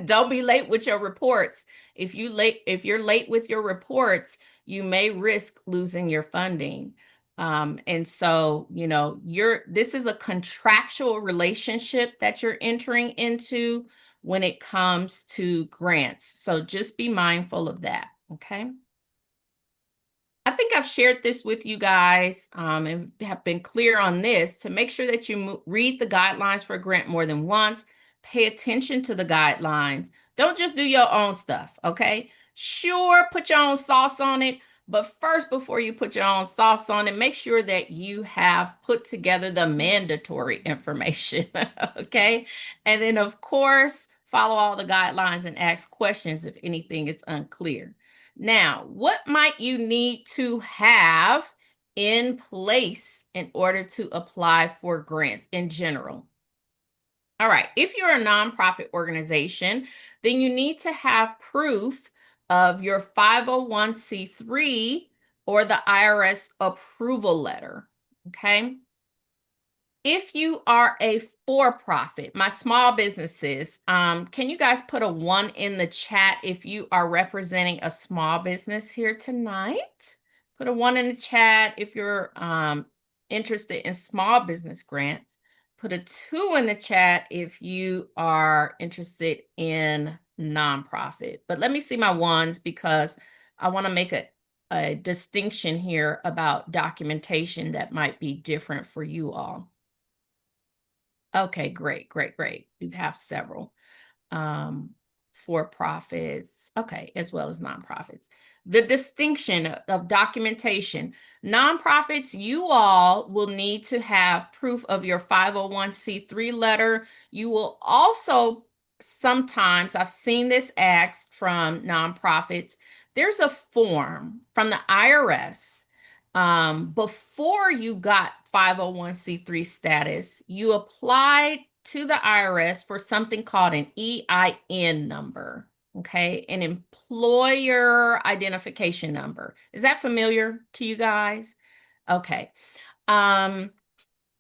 Don't be late with your reports. If you're late with your reports, you may risk losing your funding. And so, this is a contractual relationship that you're entering into when it comes to grants. So just be mindful of that. Okay. I think I've shared this with you guys and have been clear on this to make sure that you read the guidelines for a grant more than once. Pay attention to the guidelines. Don't just do your own stuff, okay? Sure, put your own sauce on it, but first, before you put your own sauce on it, make sure that you have put together the mandatory information, okay? And then, of course, follow all the guidelines and ask questions if anything is unclear. Now, what might you need to have in place in order to apply for grants in general? All right, if you're a nonprofit organization, then you need to have proof of your 501c3 or the IRS approval letter, okay? If you are a for-profit, my small businesses, can you guys put a 1 in the chat if you are representing a small business here tonight? Put a 1 in the chat if you're interested in small business grants. Put a 2 in the chat if you are interested in nonprofit. But let me see my 1s because I want to make a distinction here about documentation that might be different for you all. Okay, great. You have several for profits, okay, as well as nonprofits. The distinction of documentation. Nonprofits, you all will need to have proof of your 501c3 letter. You will also sometimes, I've seen this asked from nonprofits, there's a form from the IRS before you got 501c3 status, you applied to the IRS for something called an EIN number, okay? An employer identification number. Is that familiar to you guys? Okay.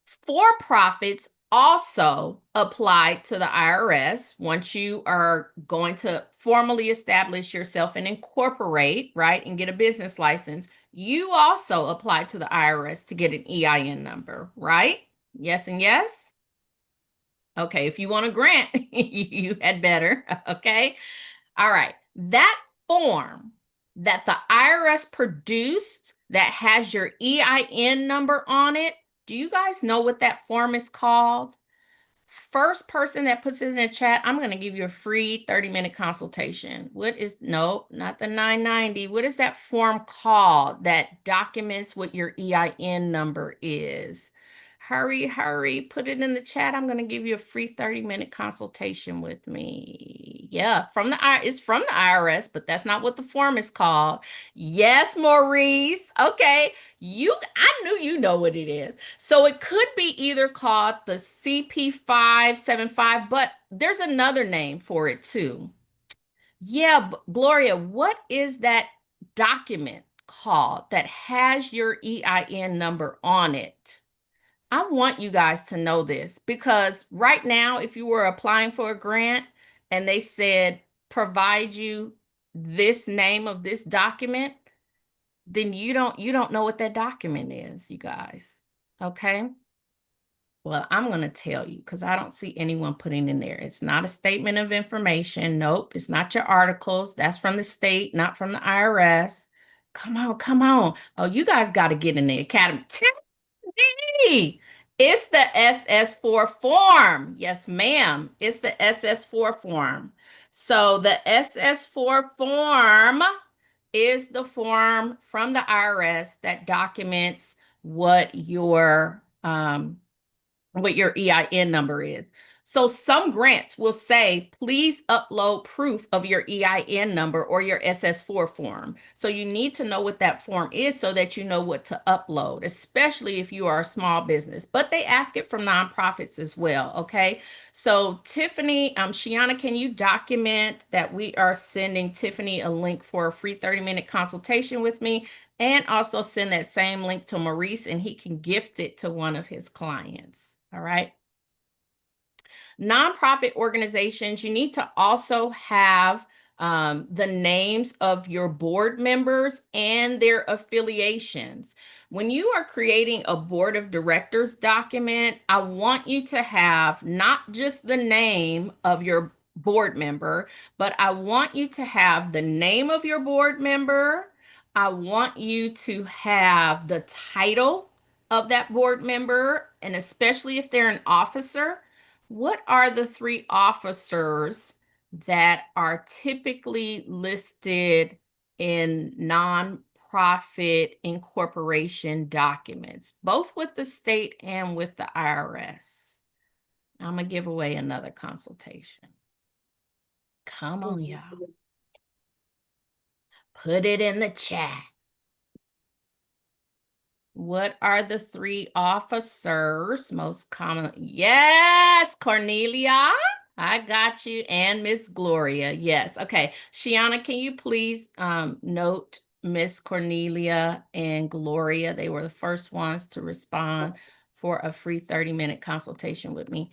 For-profits also apply to the IRS once you are going to formally establish yourself and incorporate, right, and get a business license. You also apply to the IRS to get an EIN number, right? Yes and yes? Okay, if you want a grant, you had better. Okay. All right. That form that the IRS produced that has your EIN number on it, do you guys know what that form is called? First person that puts it in the chat, I'm going to give you a free 30-minute consultation. What is, no, not the 990. What is that form called that documents what your EIN number is? Hurry, hurry, put it in the chat. I'm going to give you a free 30-minute consultation with me. Yeah, it's from the IRS, but that's not what the form is called. Yes, Maurice. Okay. I knew you know what it is. So it could be either called the CP575, but there's another name for it too. Yeah, Gloria, what is that document called that has your EIN number on it? I want you guys to know this because right now, if you were applying for a grant and they said, provide you this name of this document, then you don't know what that document is, you guys. Okay? Well, I'm going to tell you because I don't see anyone putting in there. It's not a statement of information. Nope, it's not your articles. That's from the state, not from the IRS. Come on, come on. Oh, you guys got to get in the academy. Hey, it's the SS4 form. Yes, ma'am. It's the SS4 form. So the SS4 form is the form from the IRS that documents what your EIN number is. So some grants will say, please upload proof of your EIN number or your SS4 form. So you need to know what that form is so that you know what to upload, especially if you are a small business. But they ask it from nonprofits as well, okay? So Tiffany, Shiana, can you document that we are sending Tiffany a link for a free 30-minute consultation with me? And also send that same link to Maurice and he can gift it to one of his clients. All right. Nonprofit organizations, you need to also have the names of your board members and their affiliations. When you are creating a board of directors document, I want you to have not just the name of your board member, but I want you to have the name of your board member. I want you to have the title of that board member, and especially if they're an officer. What are the three officers that are typically listed in nonprofit incorporation documents, both with the state and with the IRS? I'm going to give away another consultation. Come on, y'all. Put it in the chat. What are the three officers most common? Yes, Cornelia. I got you. And Miss Gloria. Yes. Okay. Shiana, can you please note Miss Cornelia and Gloria? They were the first ones to respond for a free 30-minute consultation with me.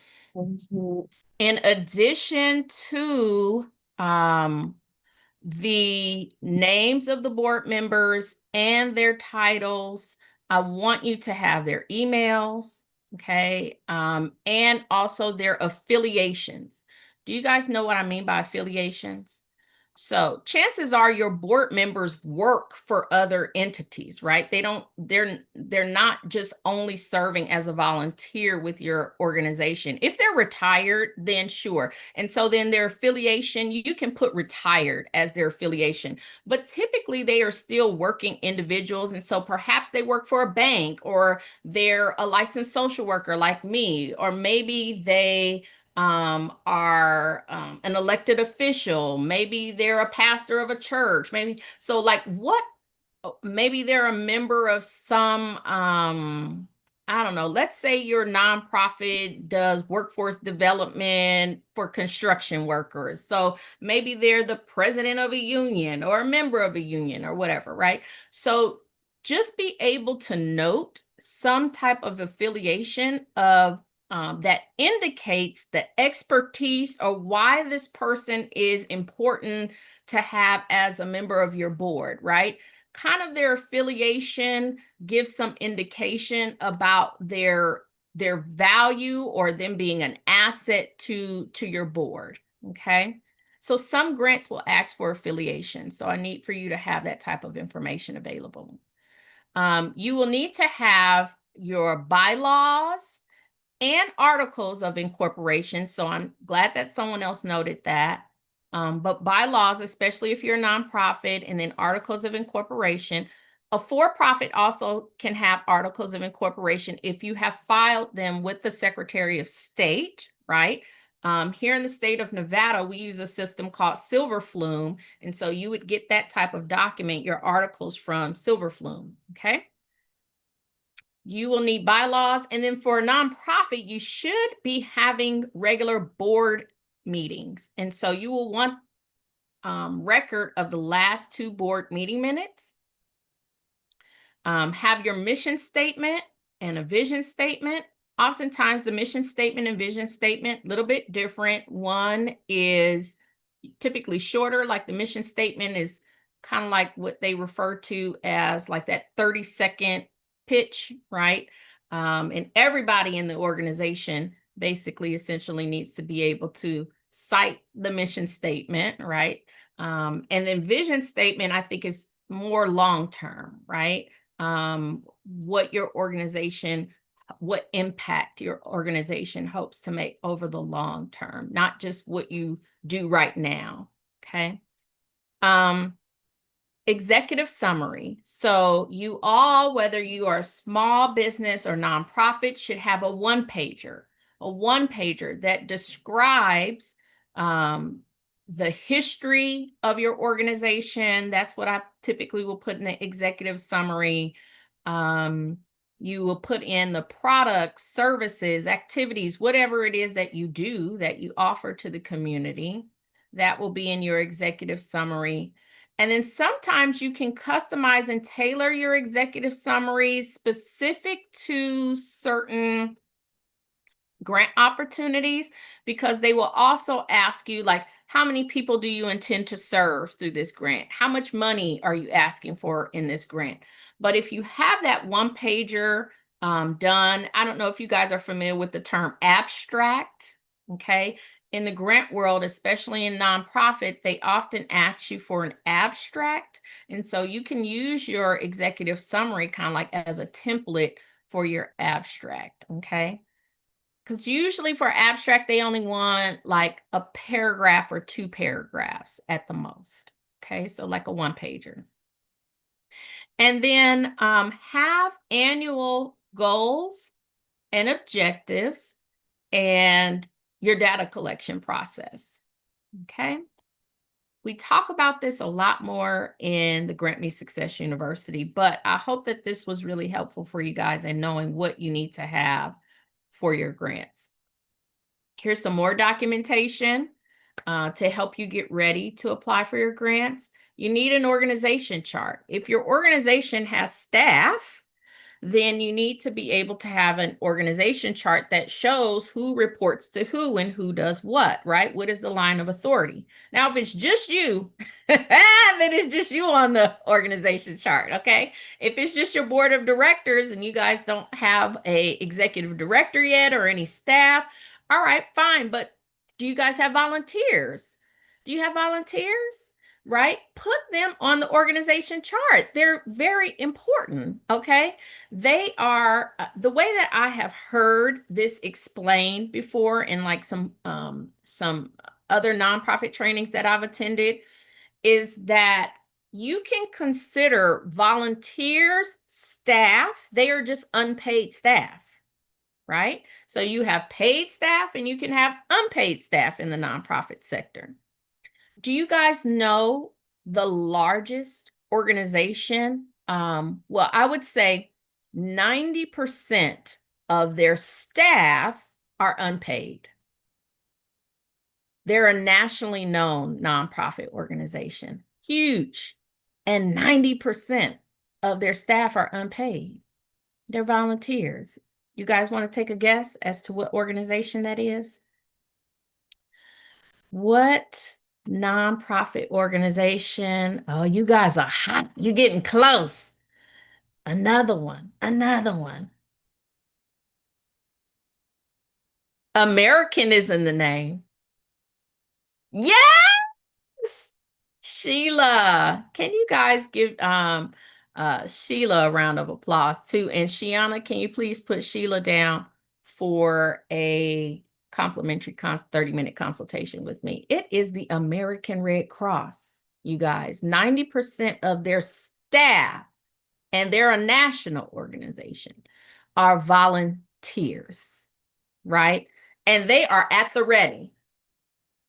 In addition to the names of the board members and their titles, I want you to have their emails, okay, and also their affiliations. Do you guys know what I mean by affiliations? So chances are your board members work for other entities, right? They're not just only serving as a volunteer with your organization. If they're retired, then sure. And so then their affiliation, you can put retired as their affiliation, but typically they are still working individuals. And so perhaps they work for a bank, or they're a licensed social worker like me, or maybe they are an elected official. Maybe they're a pastor of a church. Maybe so. Like what? Maybe they're a member of some. I don't know. Let's say your nonprofit does workforce development for construction workers. So maybe they're the president of a union or a member of a union or whatever, right? So just be able to note some type of affiliation of that indicates the expertise or why this person is important to have as a member of your board, right? Kind of their affiliation gives some indication about their value or them being an asset to your board, okay? So some grants will ask for affiliation, so I need for you to have that type of information available. You will need to have your bylaws and articles of incorporation. So I'm glad that someone else noted that. But bylaws, especially if you're a nonprofit, and then articles of incorporation. A for-profit also can have articles of incorporation if you have filed them with the Secretary of State, right? Here in the state of Nevada, we use a system called Silver Flume. And so you would get that type of document, your articles from Silver Flume, okay? You will need bylaws. And then for a nonprofit, you should be having regular board meetings. And so you will want record of the last 2 board meeting minutes. Have your mission statement and a vision statement. Oftentimes the mission statement and vision statement, a little bit different. One is typically shorter, like the mission statement is kind of like what they refer to as like that 30-second pitch, right? And everybody in the organization basically essentially needs to be able to cite the mission statement, right? And then vision statement, I think, is more long-term, right? What your organization, what impact your organization hopes to make over the long term, not just what you do right now, okay? Executive summary. So you all, whether you are a small business or nonprofit, should have a one-pager that describes the history of your organization. That's what I typically will put in the executive summary. You will put in the products, services, activities, whatever it is that you do, that you offer to the community. That will be in your executive summary. And then sometimes you can customize and tailor your executive summaries specific to certain grant opportunities, because they will also ask you, like, how many people do you intend to serve through this grant? How much money are you asking for in this grant? But if you have that one pager done, I don't know if you guys are familiar with the term abstract, okay? In the grant world, especially in nonprofit, they often ask you for an abstract. And so you can use your executive summary kind of like as a template for your abstract, okay? Because usually for abstract, they only want like a paragraph or 2 paragraphs at the most. Okay, so like a one-pager. And then have annual goals and objectives and your data collection process. Okay. We talk about this a lot more in the Grant Me Success University, but I hope that this was really helpful for you guys in knowing what you need to have for your grants. Here's some more documentation to help you get ready to apply for your grants. You need an organization chart. If your organization has staff, then you need to be able to have an organization chart that shows who reports to who and who does what, right? What is the line of authority? Now, if it's just you, then it's just you on the organization chart, okay? If it's just your board of directors and you guys don't have a executive director yet or any staff, all right, fine. But do you guys have volunteers? Do you have volunteers? Right? Put them on the organization chart. They're very important, okay? They are the way that I have heard this explained before in like some other nonprofit trainings that I've attended is that you can consider volunteers staff. They are just unpaid staff, right? So you have paid staff and you can have unpaid staff in the nonprofit sector. Do you guys know the largest organization? Well, I would say 90% of their staff are unpaid. They're a nationally known nonprofit organization, huge, and 90% of their staff are unpaid. They're volunteers. You guys want to take a guess as to what organization that is? What nonprofit organization? Oh, you guys are hot. You're getting close. Another one. Another one. American is in the name. Yes! Sheila. Can you guys give Sheila a round of applause too? And Shiana, can you please put Sheila down for a complimentary 30-minute consultation with me? It is the American Red Cross, you guys. 90% of their staff, and they're a national organization, are volunteers, right? And they are at the ready.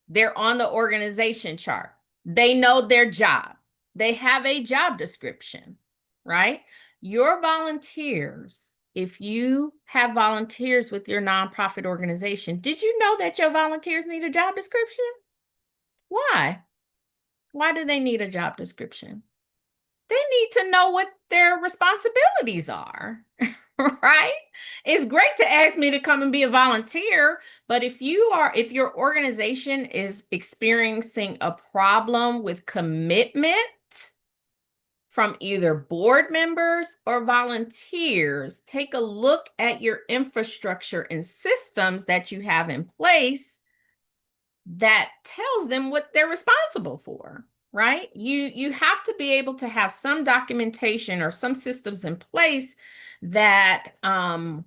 They're on the organization chart. They know their job. They have a job description, right? Your volunteers, if you have volunteers with your nonprofit organization, did you know that your volunteers need a job description? Why? Why do they need a job description? They need to know what their responsibilities are, right? It's great to ask me to come and be a volunteer, but if your organization is experiencing a problem with commitment from either board members or volunteers, take a look at your infrastructure and systems that you have in place that tells them what they're responsible for, right? You have to be able to have some documentation or some systems in place that not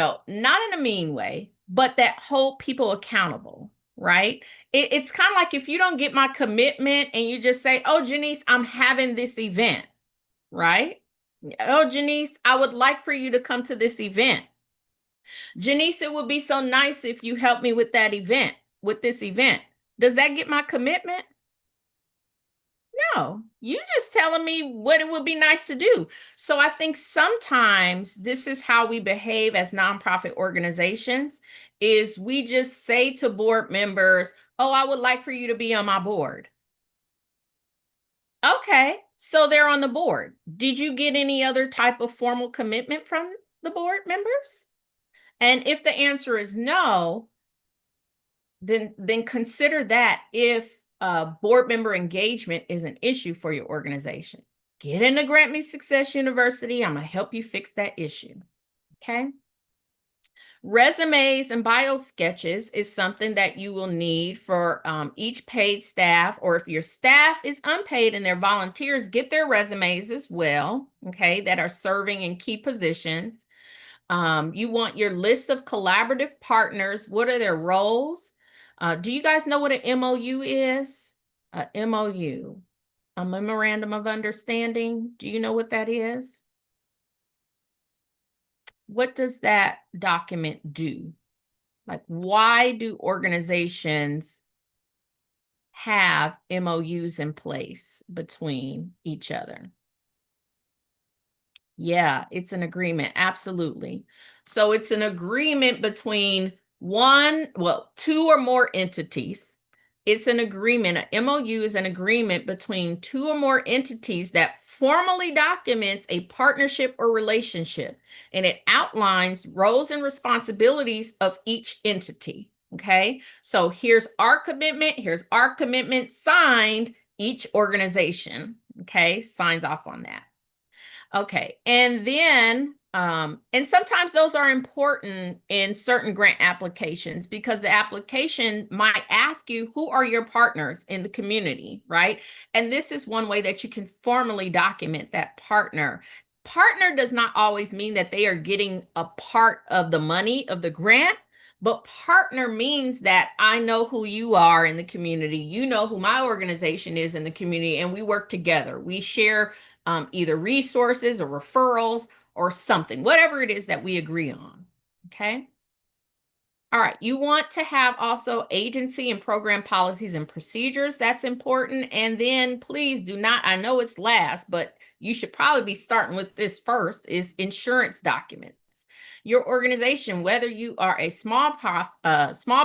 in a mean way, but that hold people accountable, right? It's kind of like if you don't get my commitment and you just say, oh, Janise, I'm having this event, right? Oh, Janise, I would like for you to come to this event. Janise, it would be so nice if you help me with that event, with this event. Does that get my commitment? No, you just telling me what it would be nice to do. So I think sometimes this is how we behave as nonprofit organizations is we just say to board members, oh, I would like for you to be on my board. Okay, so they're on the board. Did you get any other type of formal commitment from the board members? And if the answer is no, then consider that if board member engagement is an issue for your organization. Get into Grant Me Success University. I'm going to help you fix that issue. Okay. Resumes and bio sketches is something that you will need for each paid staff, or if your staff is unpaid and they're volunteers, get their resumes as well, okay, that are serving in key positions. You want your list of collaborative partners. What are their roles? Do you guys know what an MOU is? A MOU, a Memorandum of Understanding. Do you know what that is? What does that document do? Like, why do organizations have MOUs in place between each other? Yeah, it's an agreement. Absolutely. So it's an agreement between two or more entities. It's an agreement. An MOU is an agreement between two or more entities that formally documents a partnership or relationship, and it outlines roles and responsibilities of each entity. Okay, so here's our commitment, signed each organization. Okay, signs off on that. Okay, and then, and sometimes those are important in certain grant applications because the application might ask you, who are your partners in the community, right? And this is one way that you can formally document that partner. Partner does not always mean that they are getting a part of the money of the grant, but partner means that I know who you are in the community, you know who my organization is in the community, and we work together. We share either resources or referrals or something, whatever it is that we agree on. Okay. All right. You want to have also agency and program policies and procedures. That's important. And then please do not, I know it's last, but you should probably be starting with this first, is insurance documents. Your organization, whether you are a small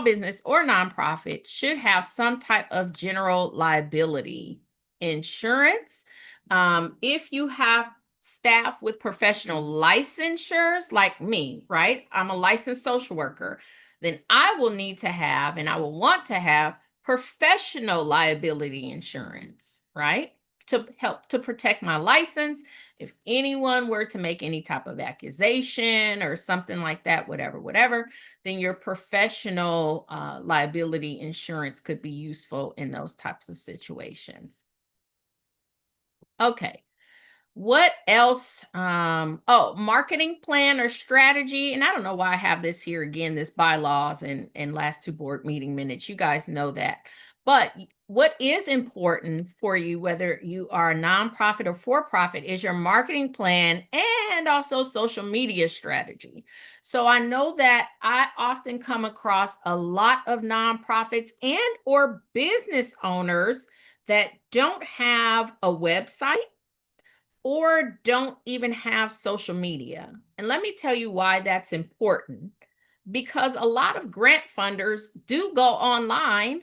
business or nonprofit, should have some type of general liability insurance. If you have staff with professional licensures like me, right? I'm a licensed social worker. Then I will need to have, and I will want to have professional liability insurance, right? To help to protect my license. If anyone were to make any type of accusation or something like that, whatever, then your professional liability insurance could be useful in those types of situations. Okay. What else? Oh, marketing plan or strategy. And I don't know why I have this here again, this bylaws and last two board meeting minutes. You guys know that. But what is important for you, whether you are a nonprofit or for profit, is your marketing plan and also social media strategy. So I know that I often come across a lot of nonprofits and or business owners that don't have a website or don't even have social media. And let me tell you why that's important. Because a lot of grant funders do go online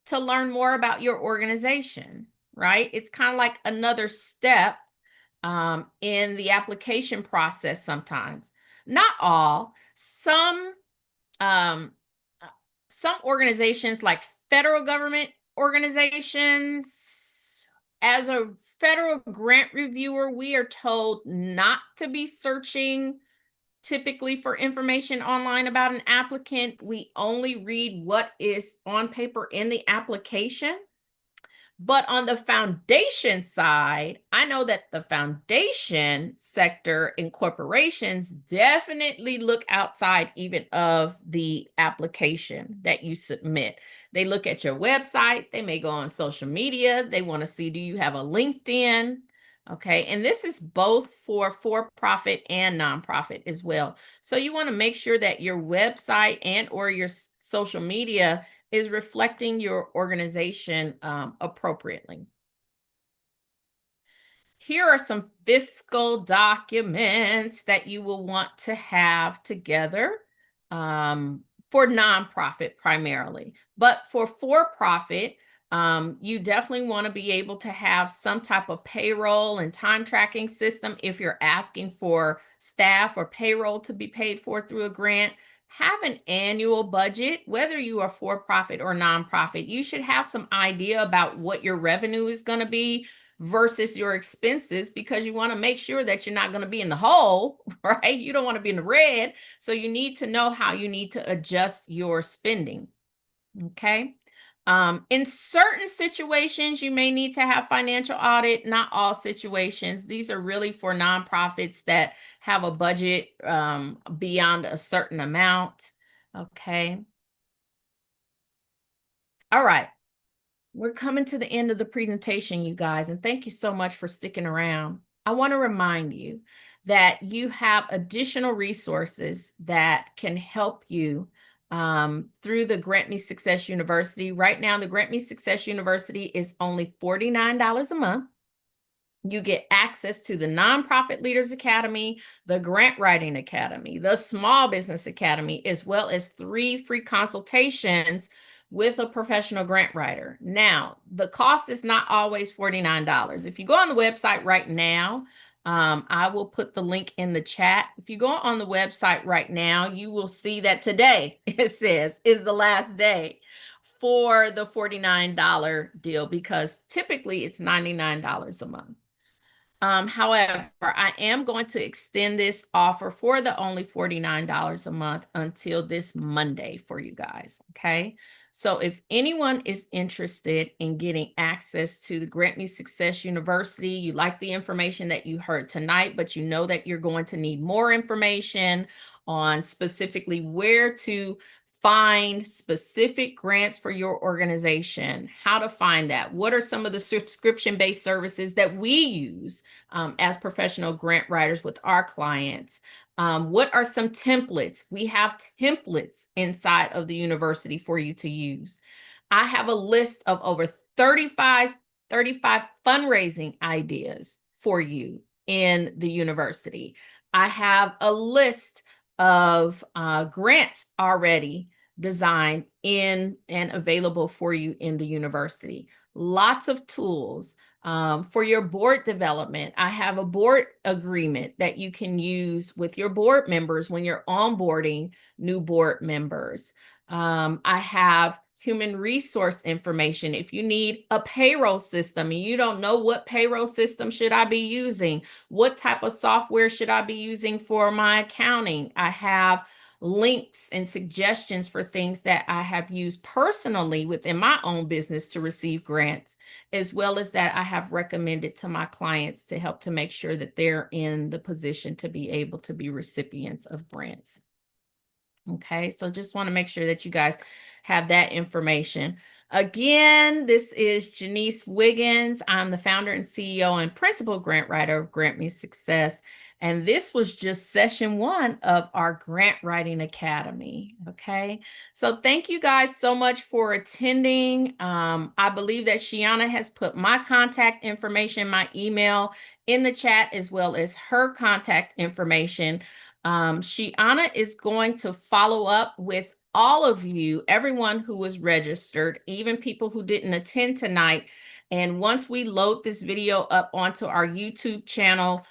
to learn more about your organization, right? It's kind of like another step in the application process sometimes. Not all. Um, uh, some organizations like federal government organizations, as a federal grant reviewer, we are told not to be searching typically for information online about an applicant. We only read what is on paper in the application. But on the foundation side, I know that the foundation sector and corporations definitely look outside even of the application that you submit. They look at your website, they may go on social media, they want to see, do you have a LinkedIn? Okay, and this is both for profit and nonprofit as well. So you want to make sure that your website and or your social media is reflecting your organization appropriately. Here are some fiscal documents that you will want to have together for nonprofit primarily. But for profit, you definitely want to be able to have some type of payroll and time tracking system if you're asking for staff or payroll to be paid for through a grant. Have an annual budget, whether you are for profit or nonprofit. You should have some idea about what your revenue is going to be versus your expenses, because you want to make sure that you're not going to be in the hole, right? You don't want to be in the red. So you need to know how you need to adjust your spending. Okay. In certain situations, you may need to have financial audit, not all situations. These are really for nonprofits that have a budget beyond a certain amount. Okay. All right. We're coming to the end of the presentation, you guys, and thank you so much for sticking around. I want to remind you that you have additional resources that can help you through the Grant Me Success University. Right now, the Grant Me Success University is only $49 a month. You get access to the Nonprofit Leaders Academy, the Grant Writing Academy, the Small Business Academy, as well as 3 free consultations with a professional grant writer. Now, the cost is not always $49. If you go on the website right now, I will put the link in the chat. If you go on the website right now, you will see that today, it says, is the last day for the $49 deal, because typically it's $99 a month. However, I am going to extend this offer for the only $49 a month until this Monday for you guys. Okay. So if anyone is interested in getting access to the Grant Me Success University, you like the information that you heard tonight, but you know that you're going to need more information on specifically where to find specific grants for your organization, how to find that, what are some of the subscription-based services that we use as professional grant writers with our clients. What are some templates? We have templates inside of the university for you to use. I have a list of over 35 fundraising ideas for you in the university. I have a list of grants already designed in and available for you in the university. Lots of tools. For your board development, I have a board agreement that you can use with your board members when you're onboarding new board members. I have human resource information. If you need a payroll system and you don't know what payroll system should I be using, what type of software should I be using for my accounting, I have links and suggestions for things that I have used personally within my own business to receive grants, as well as that I have recommended to my clients to help to make sure that they're in the position to be able to be recipients of grants. Okay, so just want to make sure that you guys have that information. Again, this is Janise Wiggins. I'm the founder and CEO and principal grant writer of Grant Me Success. And this was just session 1 of our Grant Writing Academy. Okay, so thank you guys so much for attending. I believe that Shiana has put my contact information, my email in the chat, as well as her contact information. Shiana is going to follow up with all of you, everyone who was registered, even people who didn't attend tonight. And once we load this video up onto our YouTube channel,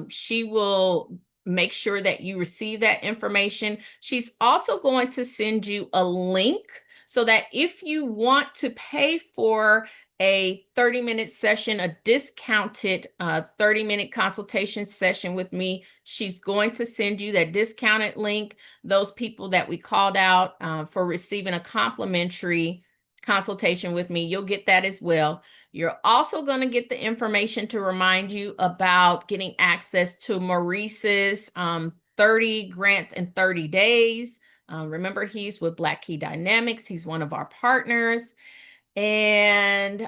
she will make sure that you receive that information. She's also going to send you a link so that if you want to pay for a 30-minute session, a discounted 30-minute consultation session with me, she's going to send you that discounted link. Those people that we called out for receiving a complimentary consultation with me, you'll get that as well. You're also going to get the information to remind you about getting access to Maurice's 30 grants in 30 days. Remember, he's with Black Key Dynamics. He's one of our partners. And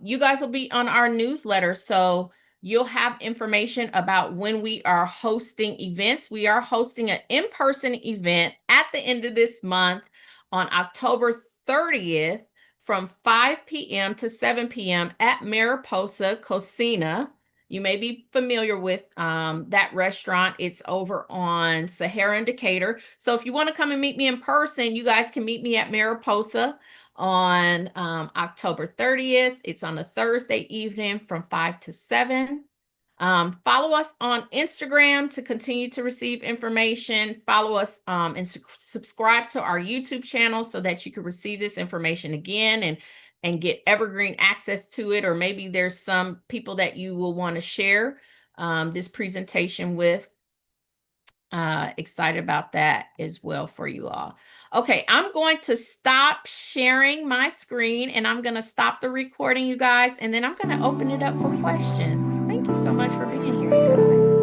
you guys will be on our newsletter, so you'll have information about when we are hosting events. We are hosting an in-person event at the end of this month on October 30th from 5 p.m. to 7 p.m. at Mariposa Cocina. You may be familiar with that restaurant. It's over on Sahara and Decatur. So if you want to come and meet me in person, you guys can meet me at Mariposa on October 30th. It's on a Thursday evening from 5 to 7. Follow us on Instagram to continue to receive information. Follow us and subscribe to our YouTube channel so that you can receive this information again and get evergreen access to it. Or maybe there's some people that you will want to share this presentation with. Excited about that as well for you all. Okay, I'm going to stop sharing my screen and I'm going to stop the recording, you guys, and then I'm going to open it up for questions. Thank you so much for being here, you guys.